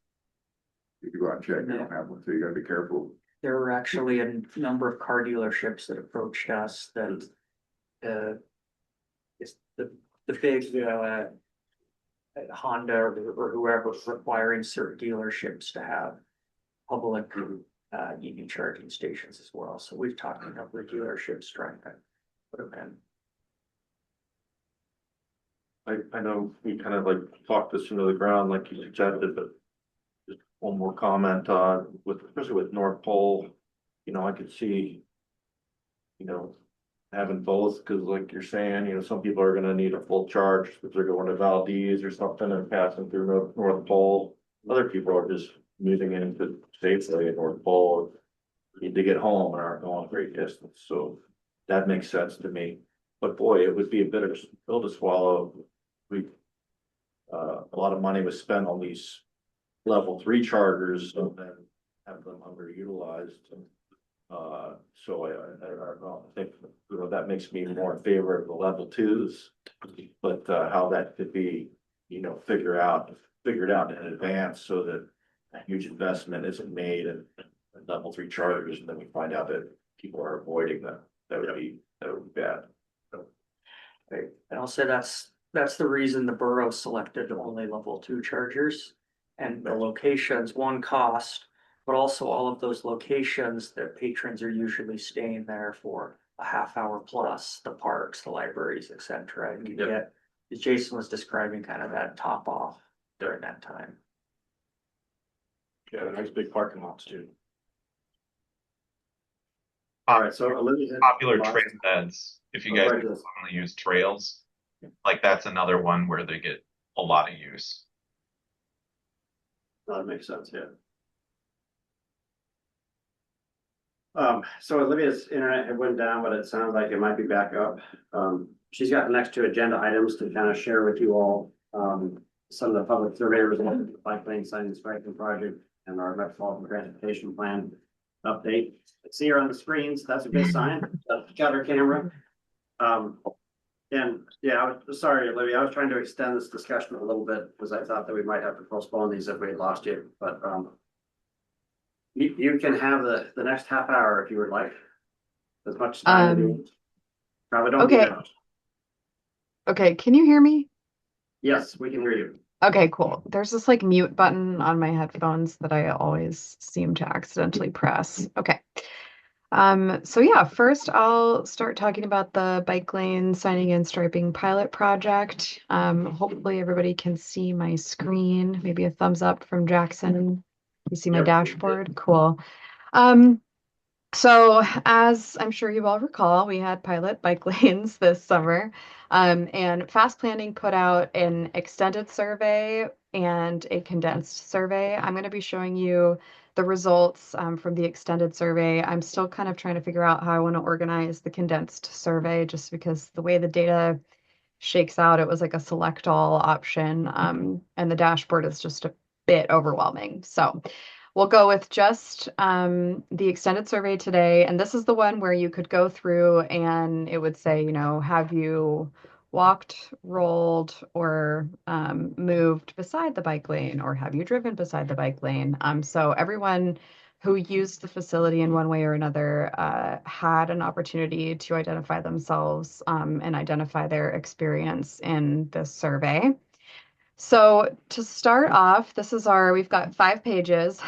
You can go out and check, they don't have one, so you gotta be careful. There were actually a number of car dealerships that approached us that, is the big, Honda or whoever was requiring certain dealerships to have public EV charging stations as well. So we've talked to a number of dealerships trying to put them in. I know we kind of like talked this into the ground like you suggested, but just one more comment on especially with North Pole, I could see, having both, because like you're saying, some people are gonna need a full charge if they're going to Valdez or something and passing through North Pole. Other people are just moving into safely or Pole need to get home and aren't going a great distance, so that makes sense to me. But boy, it would be a bitter pill to swallow. We, a lot of money was spent on these level 3 chargers and then have them underutilized. So I think, that makes me more in favor of the level 2s. But how that could be, figured out in advance so that a huge investment isn't made in level 3 chargers, and then we find out that people are avoiding them. That would be bad. Right, and I'll say that's the reason the borough selected only level 2 chargers. And the locations, one cost, but also all of those locations that patrons are usually staying there for a half hour plus, the parks, the libraries, etc. And you get, as Jason was describing, kind of that top off during that time. Yeah, nice big parking lots too. All right, so Olivia. Popular trail beds, if you guys Right, only use trails, like that's another one where they get a lot of use. That makes sense, yeah. So Olivia's internet had went down, but it sounds like it might be back up. She's got the next 2 agenda items to kind of share with you all. Some of the public survey results, the bike lane sign and striping project, and our metropolitan transportation plan update. I see her on the screens. That's a good sign. Got her camera. And yeah, I was sorry, Olivia, I was trying to extend this discussion a little bit because I thought that we might have to postpone these if we had lost you, but you can have the next half hour if you would like. As much time as you want. Probably don't need Okay. that much. Okay, can you hear me? Yes, we can hear you. Okay, cool. There's this like mute button on my headphones that I always seem to accidentally press. Okay. So yeah, first I'll start talking about the bike lane signing and striping pilot project. Hopefully everybody can see my screen. Maybe a thumbs up from Jackson. You see my Yep. dashboard? Cool. So as I'm sure you all recall, we had pilot bike lanes this summer. And Fast Planning put out an extended survey and a condensed survey. I'm going to be showing you the results from the extended survey. I'm still kind of trying to figure out how I want to organize the condensed survey, just because the way the data shakes out, it was like a select all option, and the dashboard is just a bit overwhelming. So we'll go with just the extended survey today. And this is the one where you could go through and it would say, have you walked, rolled, or moved beside the bike lane, or have you driven beside the bike lane? So everyone who used the facility in one way or another had an opportunity to identify themselves and identify their experience in this survey. So to start off, we've got 5 pages.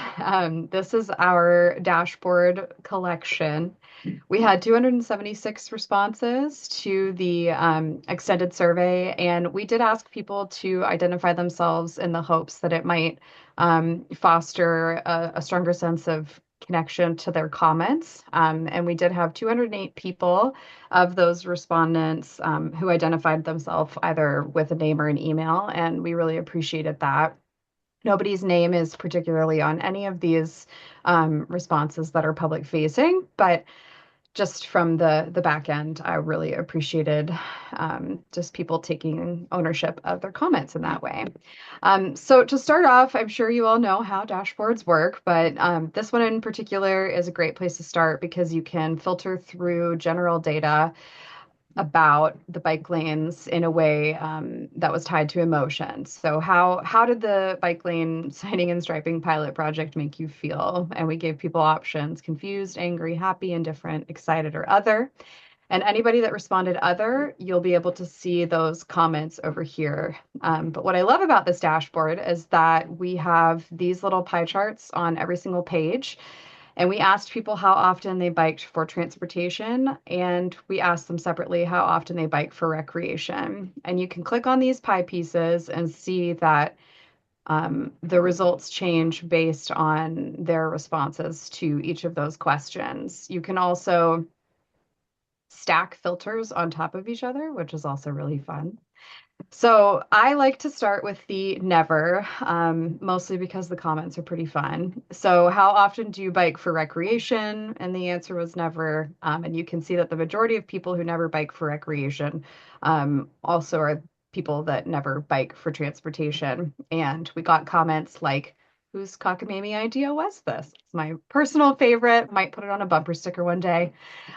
This is our dashboard collection. We had 276 responses to the extended survey, and we did ask people to identify themselves in the hopes that it might foster a stronger sense of connection to their comments. And we did have 208 people of those respondents who identified themselves either with a name or an email, and we really appreciated that. Nobody's name is particularly on any of these responses that are public facing, but just from the back end, I really appreciated just people taking ownership of their comments in that way. So to start off, I'm sure you all know how dashboards work, but this one in particular is a great place to start because you can filter through general data about the bike lanes in a way that was tied to emotions. So how did the bike lane signing and striping pilot project make you feel? And we gave people options: confused, angry, happy, indifferent, excited, or other. And anybody that responded other, you'll be able to see those comments over here. But what I love about this dashboard is that we have these little pie charts on every single page. And we asked people how often they biked for transportation, and we asked them separately how often they bike for recreation. And you can click on these pie pieces and see that the results change based on their responses to each of those questions. You can also stack filters on top of each other, which is also really fun. So I like to start with the never, mostly because the comments are pretty fun. So how often do you bike for recreation? And the answer was never. And you can see that the majority of people who never bike for recreation also are people that never bike for transportation. And we got comments like, whose cockamamie idea was this? It's my personal favorite. Might put it on a bumper sticker one day.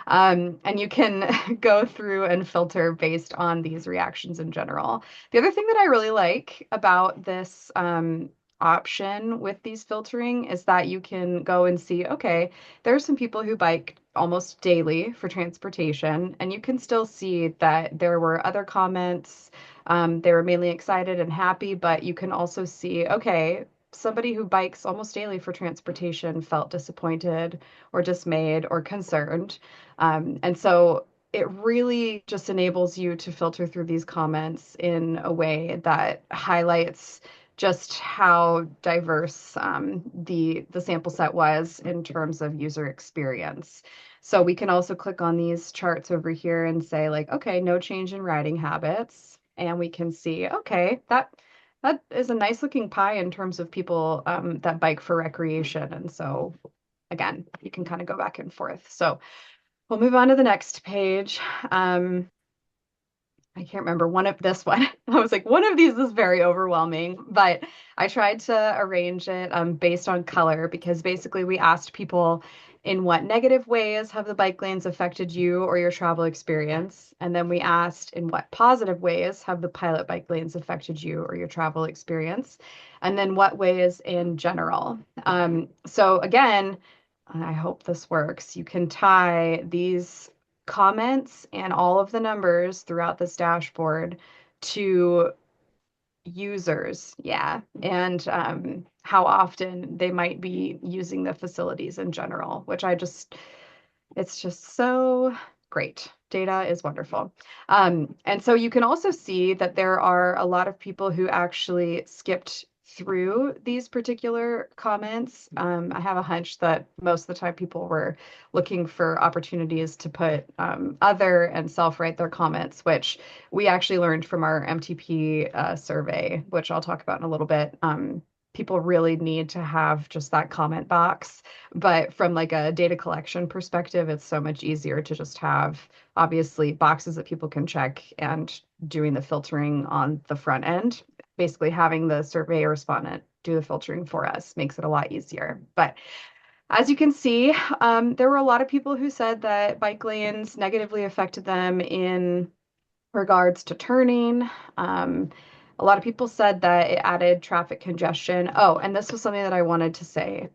And you can go through and filter based on these reactions in general. The other thing that I really like about this option with these filtering is that you can go and see, okay, there are some people who bike almost daily for transportation, and you can still see that there were other comments. They were mainly excited and happy, but you can also see, okay, somebody who bikes almost daily for transportation felt disappointed or dismayed or concerned. And so it really just enables you to filter through these comments in a way that highlights just how diverse the sample set was in terms of user experience. So we can also click on these charts over here and say like, okay, no change in riding habits. And we can see, okay, that is a nice looking pie in terms of people that bike for recreation. And so again, you can kind of go back and forth. So we'll move on to the next page. I can't remember one of this one. I was like, one of these is very overwhelming, but I tried to arrange it based on color because basically we asked people in what negative ways have the bike lanes affected you or your travel experience? And then we asked in what positive ways have the pilot bike lanes affected you or your travel experience? And then what ways in general? So again, I hope this works. You can tie these comments and all of the numbers throughout this dashboard to users, yeah, and how often they might be using the facilities in general, which it's just so great. Data is wonderful. And so you can also see that there are a lot of people who actually skipped through these particular comments. I have a hunch that most of the time people were looking for opportunities to put other and self-write their comments, which we actually learned from our MTP survey, which I'll talk about in a little bit. People really need to have just that comment box. But from like a data collection perspective, it's so much easier to just have obviously boxes that people can check and doing the filtering on the front end. Basically having the survey respondent do the filtering for us makes it a lot easier. But as you can see, there were a lot of people who said that bike lanes negatively affected them in regards to turning. A lot of people said that it added traffic congestion. Oh, and this was something that I wanted to say.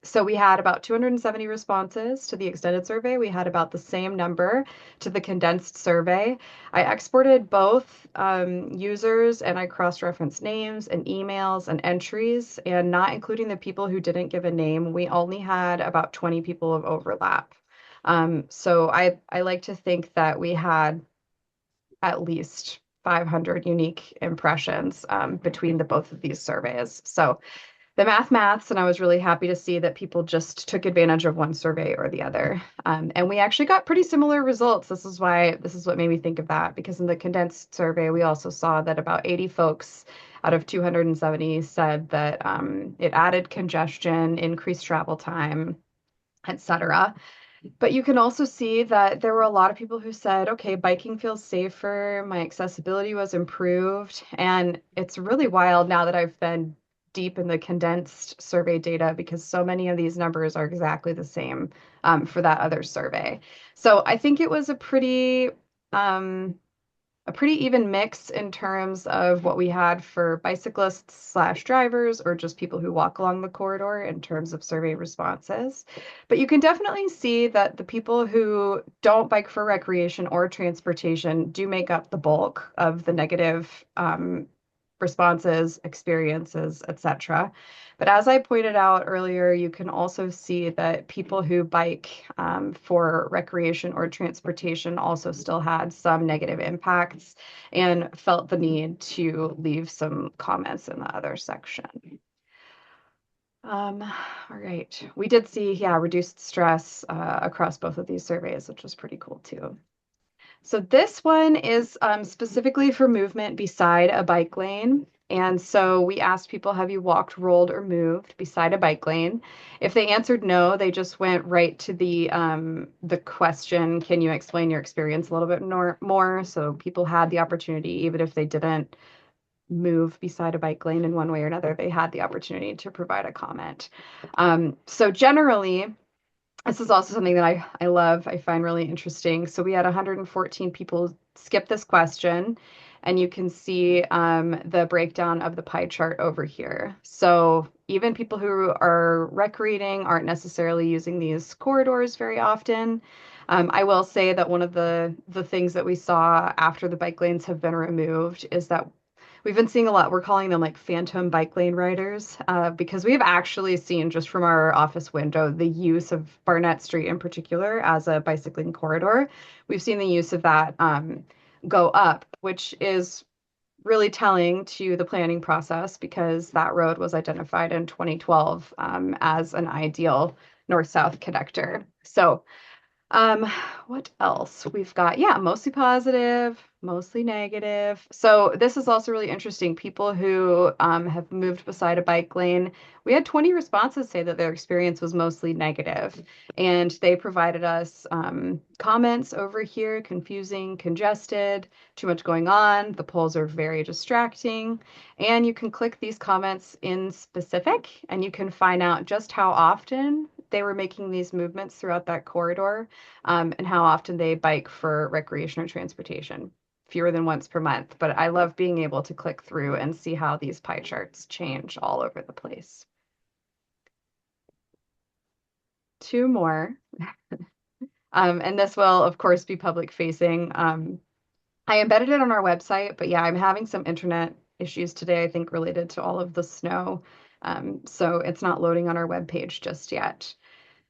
So we had about 270 responses to the extended survey. We had about the same number to the condensed survey. I exported both users and I cross-referenced names and emails and entries, and not including the people who didn't give a name. We only had about 20 people of overlap. So I like to think that we had at least 500 unique impressions between the both of these surveys. So the maths, and I was really happy to see that people just took advantage of one survey or the other. And we actually got pretty similar results. This is what made me think of that, because in the condensed survey, we also saw that about 80 folks out of 270 said that it added congestion, increased travel time, etc. But you can also see that there were a lot of people who said, okay, biking feels safer, my accessibility was improved. And it's really wild now that I've been deep in the condensed survey data, because so many of these numbers are exactly the same for that other survey. So I think it was a pretty even mix in terms of what we had for bicyclists / drivers or just people who walk along the corridor in terms of survey responses. But you can definitely see that the people who don't bike for recreation or transportation do make up the bulk of the negative responses, experiences, etc. But as I pointed out earlier, you can also see that people who bike for recreation or transportation also still had some negative impacts and felt the need to leave some comments in the other section. All right, we did see, reduced stress across both of these surveys, which was pretty cool too. So this one is specifically for movement beside a bike lane. And so we asked people, have you walked, rolled, or moved beside a bike lane? If they answered no, they just went right to the question, can you explain your experience a little bit more? So people had the opportunity, even if they didn't move beside a bike lane in one way or another, they had the opportunity to provide a comment. So generally, this is also something that I love, I find really interesting. So we had 114 people skip this question, and you can see the breakdown of the pie chart over here. So even people who are recreating aren't necessarily using these corridors very often. I will say that one of the things that we saw after the bike lanes have been removed is that we've been seeing a lot, we're calling them like phantom bike lane riders, because we've actually seen just from our office window the use of Barnett Street in particular as a bicycling corridor. We've seen the use of that go up, which is really telling to the planning process because that road was identified in 2012 as an ideal north-south connector. So what else? We've got, yeah, mostly positive, mostly negative. So this is also really interesting. People who have moved beside a bike lane, we had 20 responses say that their experience was mostly negative. And they provided us comments over here, confusing, congested, too much going on. The polls are very distracting. And you can click these comments in specific, and you can find out just how often they were making these movements throughout that corridor, and how often they bike for recreation or transportation, fewer than once per month. But I love being able to click through and see how these pie charts change all over the place. Two more. And this will, of course, be public facing. I embedded it on our website, but yeah, I'm having some internet issues today, I think related to all of the snow. So it's not loading on our webpage just yet.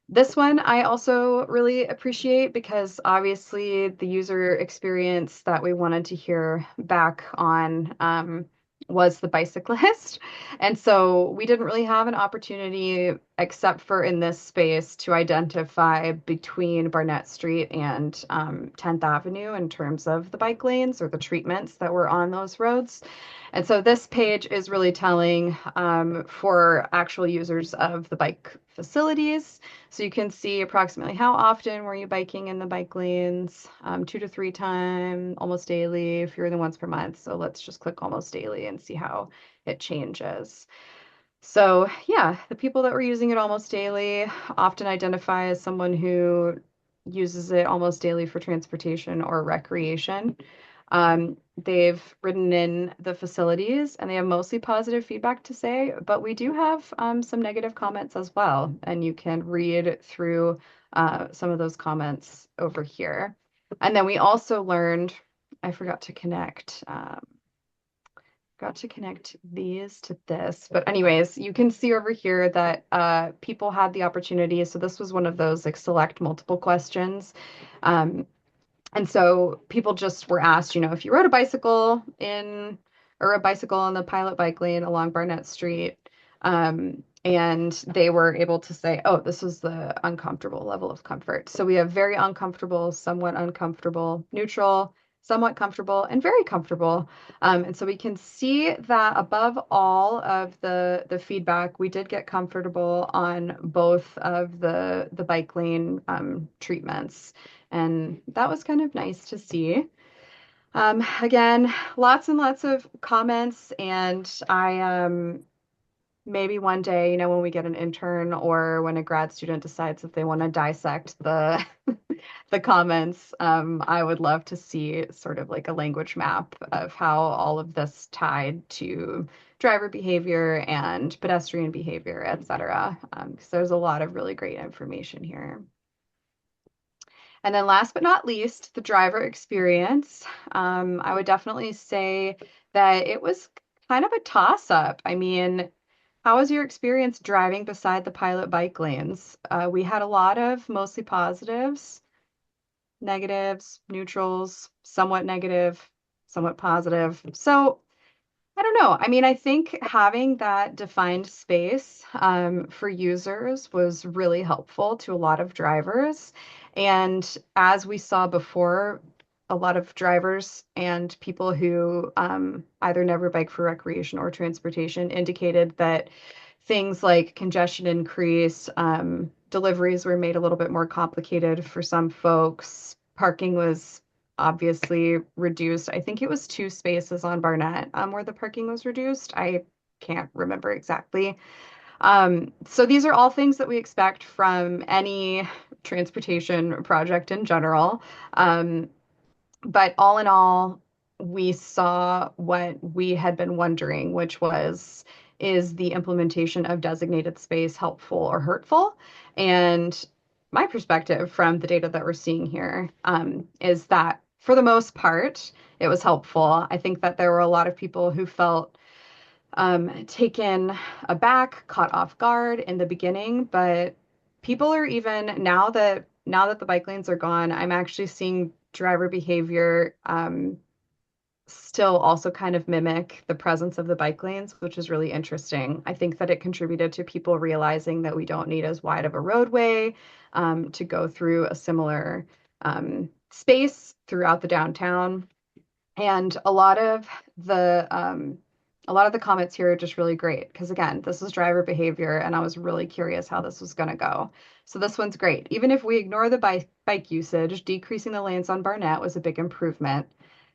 This one I also really appreciate because obviously the user experience that we wanted to hear back on was the bicyclist. And so we didn't really have an opportunity, except for in this space, to identify between Barnett Street and 10th Avenue in terms of the bike lanes or the treatments that were on those roads. And so this page is really telling for actual users of the bike facilities. So you can see approximately how often were you biking in the bike lanes, 2 to 3 times, almost daily, fewer than once per month. So let's just click almost daily and see how it changes. So yeah, the people that were using it almost daily often identify as someone who uses it almost daily for transportation or recreation. They've written in the facilities and they have mostly positive feedback to say, but we do have some negative comments as well. And you can read through some of those comments over here. And then we also learned, I forgot to connect these to this. But anyways, you can see over here that people had the opportunity. So this was one of those like select multiple questions. And so people just were asked, you know, if you rode a bicycle on the pilot bike lane along Barnett Street, and they were able to say, oh, this was the uncomfortable level of comfort. So we have very uncomfortable, somewhat uncomfortable, neutral, somewhat comfortable, and very comfortable. And so we can see that above all of the feedback, we did get comfortable on both of the bike lane treatments. And that was kind of nice to see. Again, lots and lots of comments, and I maybe one day, you know, when we get an intern or when a grad student decides that they want to dissect the the comments, I would love to see sort of like a language map of how all of this tied to driver behavior and pedestrian behavior, et cetera, because there's a lot of really great information here. And then last but not least, the driver experience. I would definitely say that it was kind of a toss-up. I mean, how was your experience driving beside the pilot bike lanes? We had a lot of mostly positives, negatives, neutrals, somewhat negative, somewhat positive. So I don't know. I mean, I think having that defined space for users was really helpful to a lot of drivers. And as we saw before, a lot of drivers and people who either never bike for recreation or transportation indicated that things like congestion increase, deliveries were made a little bit more complicated for some folks. Parking was obviously reduced. I think it was 2 spaces on Barnett where the parking was reduced. I can't remember exactly. So these are all things that we expect from any transportation project in general. But all in all, we saw what we had been wondering, which was, is the implementation of designated space helpful or hurtful? And my perspective from the data that we're seeing here is that for the most part, it was helpful. I think that there were a lot of people who felt taken aback, caught off guard in the beginning, but people are even now that the bike lanes are gone, I'm actually seeing driver behavior still also kind of mimic the presence of the bike lanes, which is really interesting. I think that it contributed to people realizing that we don't need as wide of a roadway to go through a similar space throughout the downtown. And a lot of the comments here are just really great because again, this is driver behavior, and I was really curious how this was going to go. So this one's great. Even if we ignore the bike usage, decreasing the lanes on Barnett was a big improvement.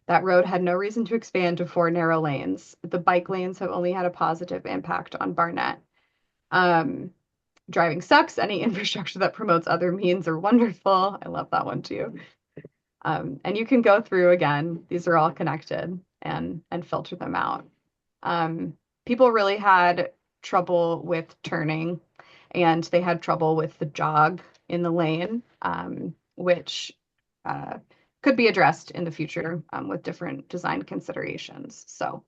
That road had no reason to expand to 4 narrow lanes. The bike lanes have only had a positive impact on Barnett. Driving sucks. Any infrastructure that promotes other means are wonderful. I love that one too. And you can go through again. These are all connected and filter them out. People really had trouble with turning, and they had trouble with the jog in the lane, which could be addressed in the future with different design considerations. So,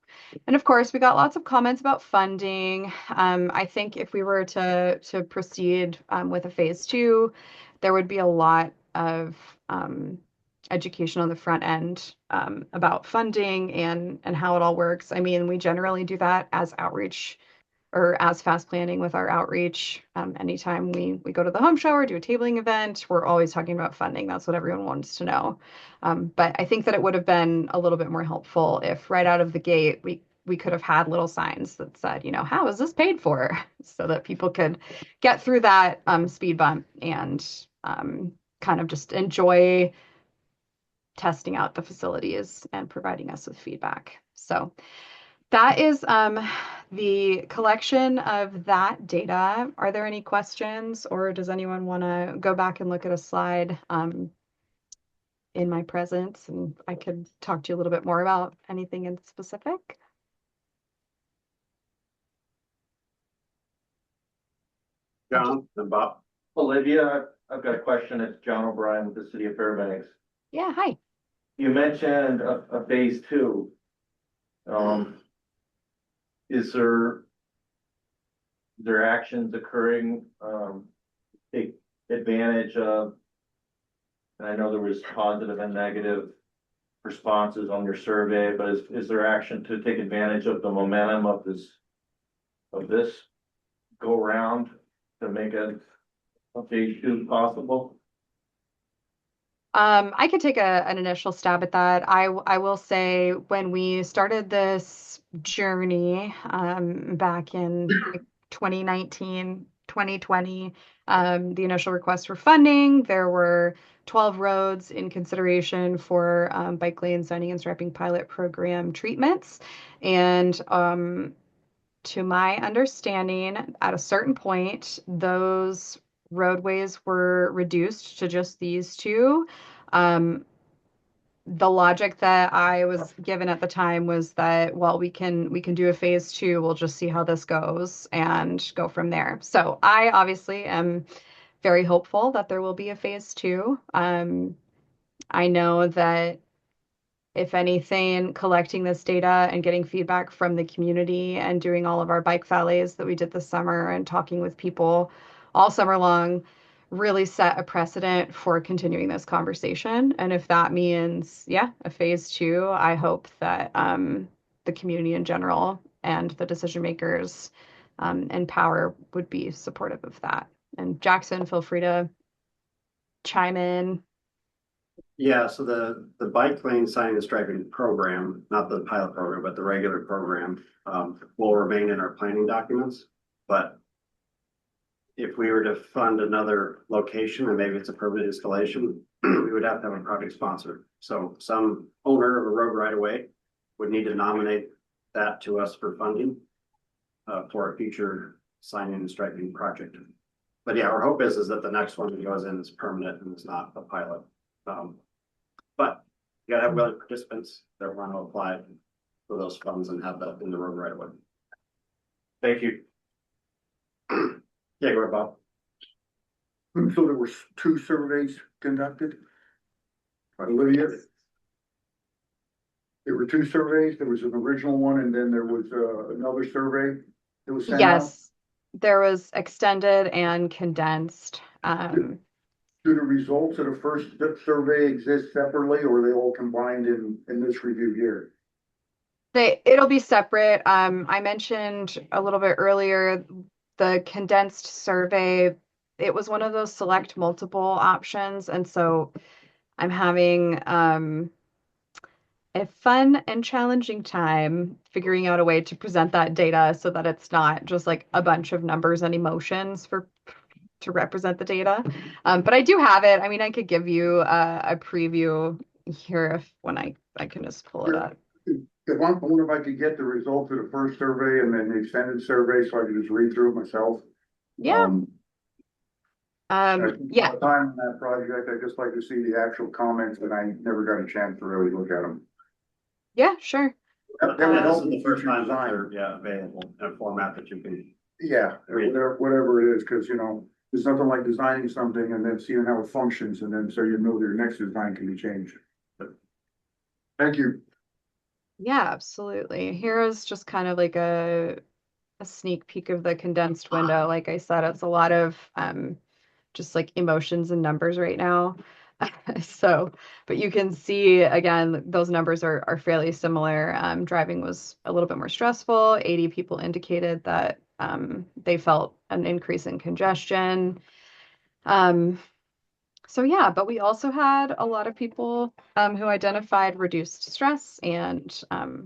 and of course, we got lots of comments about funding. I think if we were to proceed with a phase 2, there would be a lot of education on the front end about funding and how it all works. I mean, we generally do that as outreach or as fast planning with our outreach. Anytime we go to the home show or do a tabling event, we're always talking about funding. That's what everyone wants to know. But I think that it would have been a little bit more helpful if right out of the gate, we could have had little signs that said, you know, how is this paid for? So that people could get through that speed bump and kind of just enjoy testing out the facilities and providing us with feedback. So that is the collection of that data. Are there any questions, or does anyone want to go back and look at a slide in my presence, and I could talk to you a little bit more about anything in specific? John and Bob. Olivia, I've got a question. It's John O'Brien with the City of Fairbanks. Yeah, hi. You mentioned a phase 2. Is there actions occurring, take advantage of, and I know there was positive and negative responses on your survey, but is there action to take advantage of the momentum of this go round to make a phase 2 possible? I could take an initial stab at that. I will say when we started this journey back in 2019, 2020, the initial request for funding, there were 12 roads in consideration for bike lane zoning and striping pilot program treatments. And to my understanding, at a certain point, those roadways were reduced to just these 2. The logic that I was given at the time was that, well, we can do a phase 2. We'll just see how this goes and go from there. So I obviously am very hopeful that there will be a phase 2. I know that if anything, collecting this data and getting feedback from the community and doing all of our bike valets that we did this summer and talking with people all summer long really set a precedent for continuing this conversation. And if that means, yeah, a phase 2, I hope that the community in general and the decision makers in power would be supportive of that. And Jackson, feel free to chime in. Yeah, so the bike lane signing and striping program, not the pilot program, but the regular program, will remain in our planning documents. But if we were to fund another location, and maybe it's a permanent installation, we would have to have a project sponsor. So some owner of a road right away would need to nominate that to us for funding for a future signing and striping project. But yeah, our hope is that the next one that goes in is permanent and is not a pilot. But you gotta have willing participants that want to apply for those funds and have that in the road right away. Thank you. Yeah, go ahead, Bob. So there were two surveys conducted? Olivia? There were two surveys. There was an original one and then there was another survey that was sent out? Yes, there was extended and condensed. Do the results of the first survey exist separately or are they all combined in this review here? It'll be separate. I mentioned a little bit earlier the condensed survey. It was one of those select multiple options, and so I'm having a fun and challenging time figuring out a way to present that data so that it's not just like a bunch of numbers and emotions to represent the data. But I do have it. I mean, I could give you a preview here when I can just pull it up. I wonder if I could get the results of the first survey and then the extended survey so I could just read through it myself. Yeah. I Yeah. time on that project, I'd just like to see the actual comments and I never got a chance to really look at them. Yeah, sure. That would help in the first time that they're, available in a format that you can. Yeah, whatever it is, because there's nothing like designing something and then seeing how it functions and then so you know your next design can be changed. Thank you. Yeah, absolutely. Here is just kind of like a sneak peek of the condensed window. Like I said, it's a lot of just like emotions and numbers right now. So, but you can see again, those numbers are fairly similar. Driving was a little bit more stressful. 80 people indicated that they felt an increase in congestion. So yeah, but we also had a lot of people who identified reduced stress and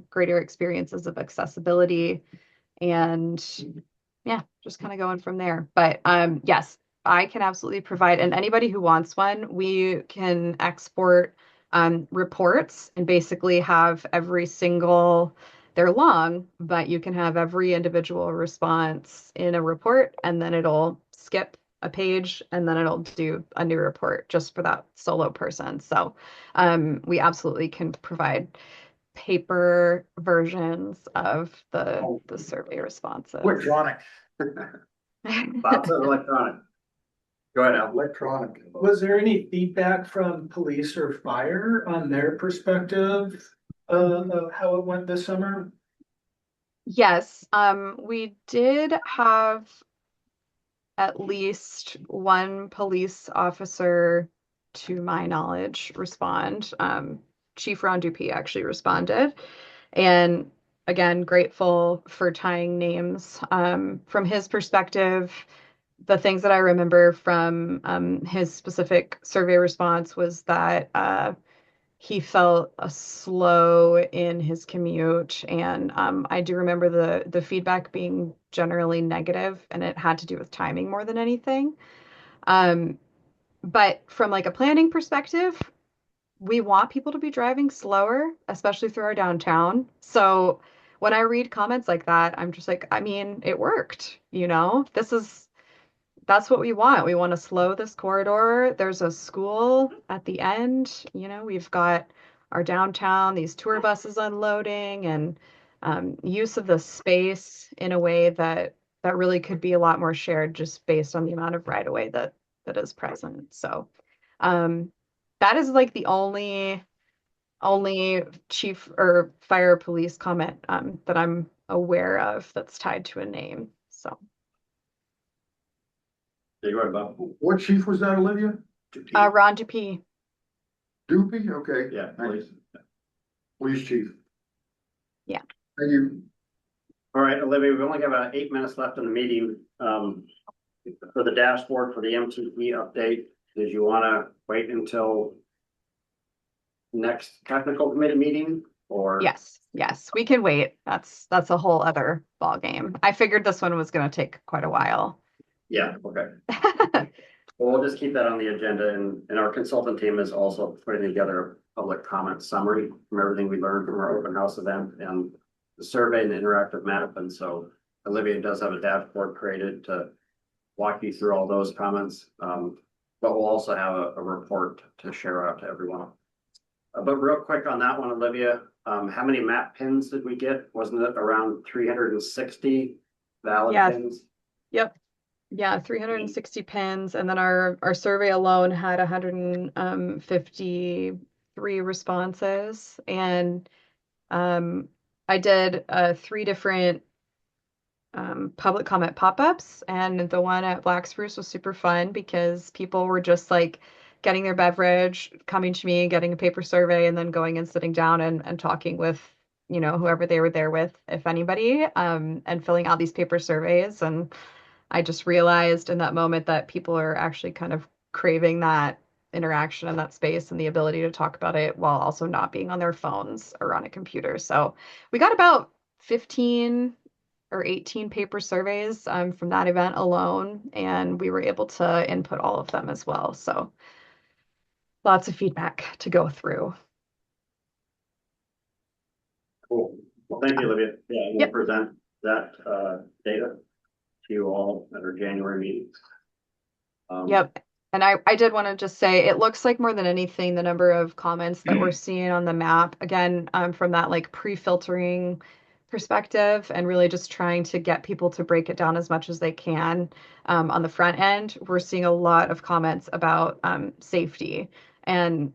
greater experiences of accessibility, and yeah, just kind of going from there. But yes, I can absolutely provide, and anybody who wants one, we can export reports and basically have every single, they're long, but you can have every individual response in a report and then it'll skip a page and then it'll do a new report just for that solo person. So we absolutely can provide paper versions of the survey responses. Electronic. Bob said electronic. Go ahead, Al. Electronic. Was there any feedback from police or fire on their perspective of how it went this summer? Yes, we did have at least one police officer, to my knowledge, respond. Chief Ron Dupuy actually responded. And again, grateful for tying names. From his perspective, the things that I remember from his specific survey response was that he felt a slow in his commute, and I do remember the feedback being generally negative, and it had to do with timing more than anything. But from like a planning perspective, we want people to be driving slower, especially through our downtown. So when I read comments like that, I'm just like, I mean, it worked, that's what we want. We want to slow this corridor. There's a school at the end. We've got our downtown, these tour buses unloading, and use of the space in a way that really could be a lot more shared just based on the amount of right of way that is present. So that is like the only chief or fire police comment that I'm aware of that's tied to a name. So. Yeah, go ahead, Bob. What chief was that, Olivia? Ron Dupuy. Doopy? Okay. Yeah, please. Police chief. Yeah. Thank you. All right, Olivia, we only have about 8 minutes left in the meeting. For the dashboard for the MTE update, did you want to wait until next technical committee meeting or? Yes, we can wait. That's a whole other ball game. I figured this one was gonna take quite a while. Yeah, okay. Well, we'll just keep that on the agenda and our consultant team is also putting together a public comment summary from everything we learned from our open house event and the survey and the interactive map. And so Olivia does have a dashboard created to walk you through all those comments. But we'll also have a report to share out to everyone. But real quick on that one, Olivia, how many map pins did we get? Wasn't it around 360 valid Yeah. pins? Yep. Yeah, 360 pins, and then our survey alone had 153 responses, and I did 3 different public comment pop-ups, and the one at Black Spruce was super fun because people were just like getting their beverage, coming to me, getting a paper survey, and then going and sitting down and talking with, you know, whoever they were there with, if anybody, and filling out these paper surveys. And I just realized in that moment that people are actually kind of craving that interaction in that space and the ability to talk about it while also not being on their phones or on a computer. So we got about 15 or 18 paper surveys from that event alone, and we were able to input all of them as well. So lots of feedback to go through. Cool. Well, thank you, Olivia. Yeah, we'll Yep. present that data to you all at our January meetings. Yep. And I did want to just say, it looks like more than anything, the number of comments that we're seeing on the map, again, from that like pre-filtering perspective and really just trying to get people to break it down as much as they can. On the front end, we're seeing a lot of comments about safety. And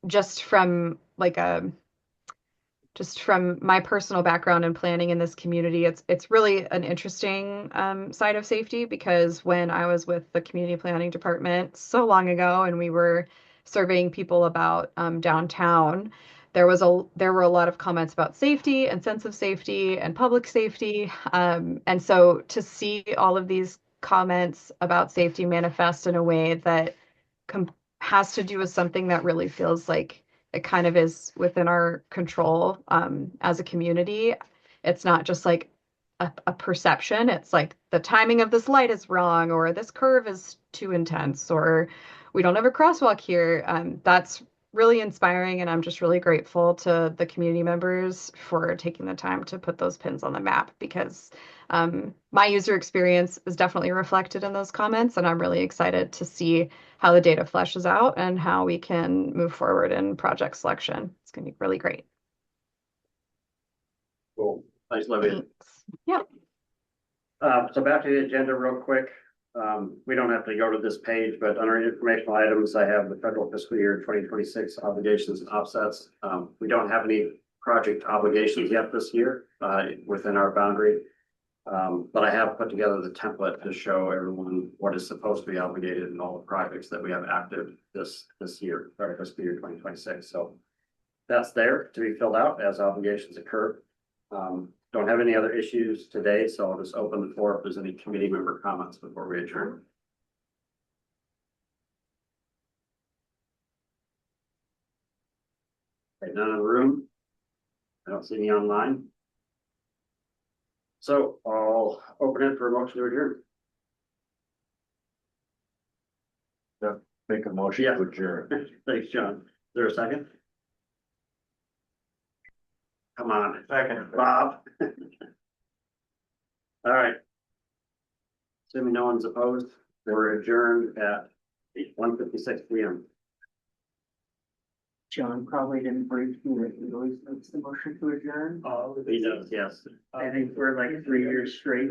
just from like just from my personal background in planning in this community, it's really an interesting side of safety, because when I was with the community planning department so long ago and we were surveying people about downtown, there were a lot of comments about safety and sense of safety and public safety. And so to see all of these comments about safety manifest in a way that has to do with something that really feels like it kind of is within our control as a community. It's not just like a perception. It's like the timing of this light is wrong, or this curve is too intense, or we don't have a crosswalk here. That's really inspiring, and I'm just really grateful to the community members for taking the time to put those pins on the map, because my user experience is definitely reflected in those comments, and I'm really excited to see how the data fleshes out and how we can move forward in project selection. It's going to be really great. Cool. Thanks, Olivia. Thanks. Yeah. So back to the agenda real quick. We don't have to go to this page, but under informational items, I have the federal fiscal year 2026 obligations and offsets. We don't have any project obligations yet this year within our boundary. But I have put together the template to show everyone what is supposed to be obligated in all the projects that we have active this year, or fiscal year 2026. So that's there to be filled out as obligations occur. Don't have any other issues today, so I'll just open the floor if there's any committee member comments before we adjourn. Okay, none in the room. I don't see any online. So I'll open it for a motion to adjourn. Make a motion Yeah. to adjourn. Thanks, John. Is there a second? Come on. Second. Bob. All right. Assuming no one's opposed, we're adjourned at 1:56 p.m. John probably didn't brief you that he always makes the motion to adjourn. Oh, he does, yes. I think we're like 3 years straight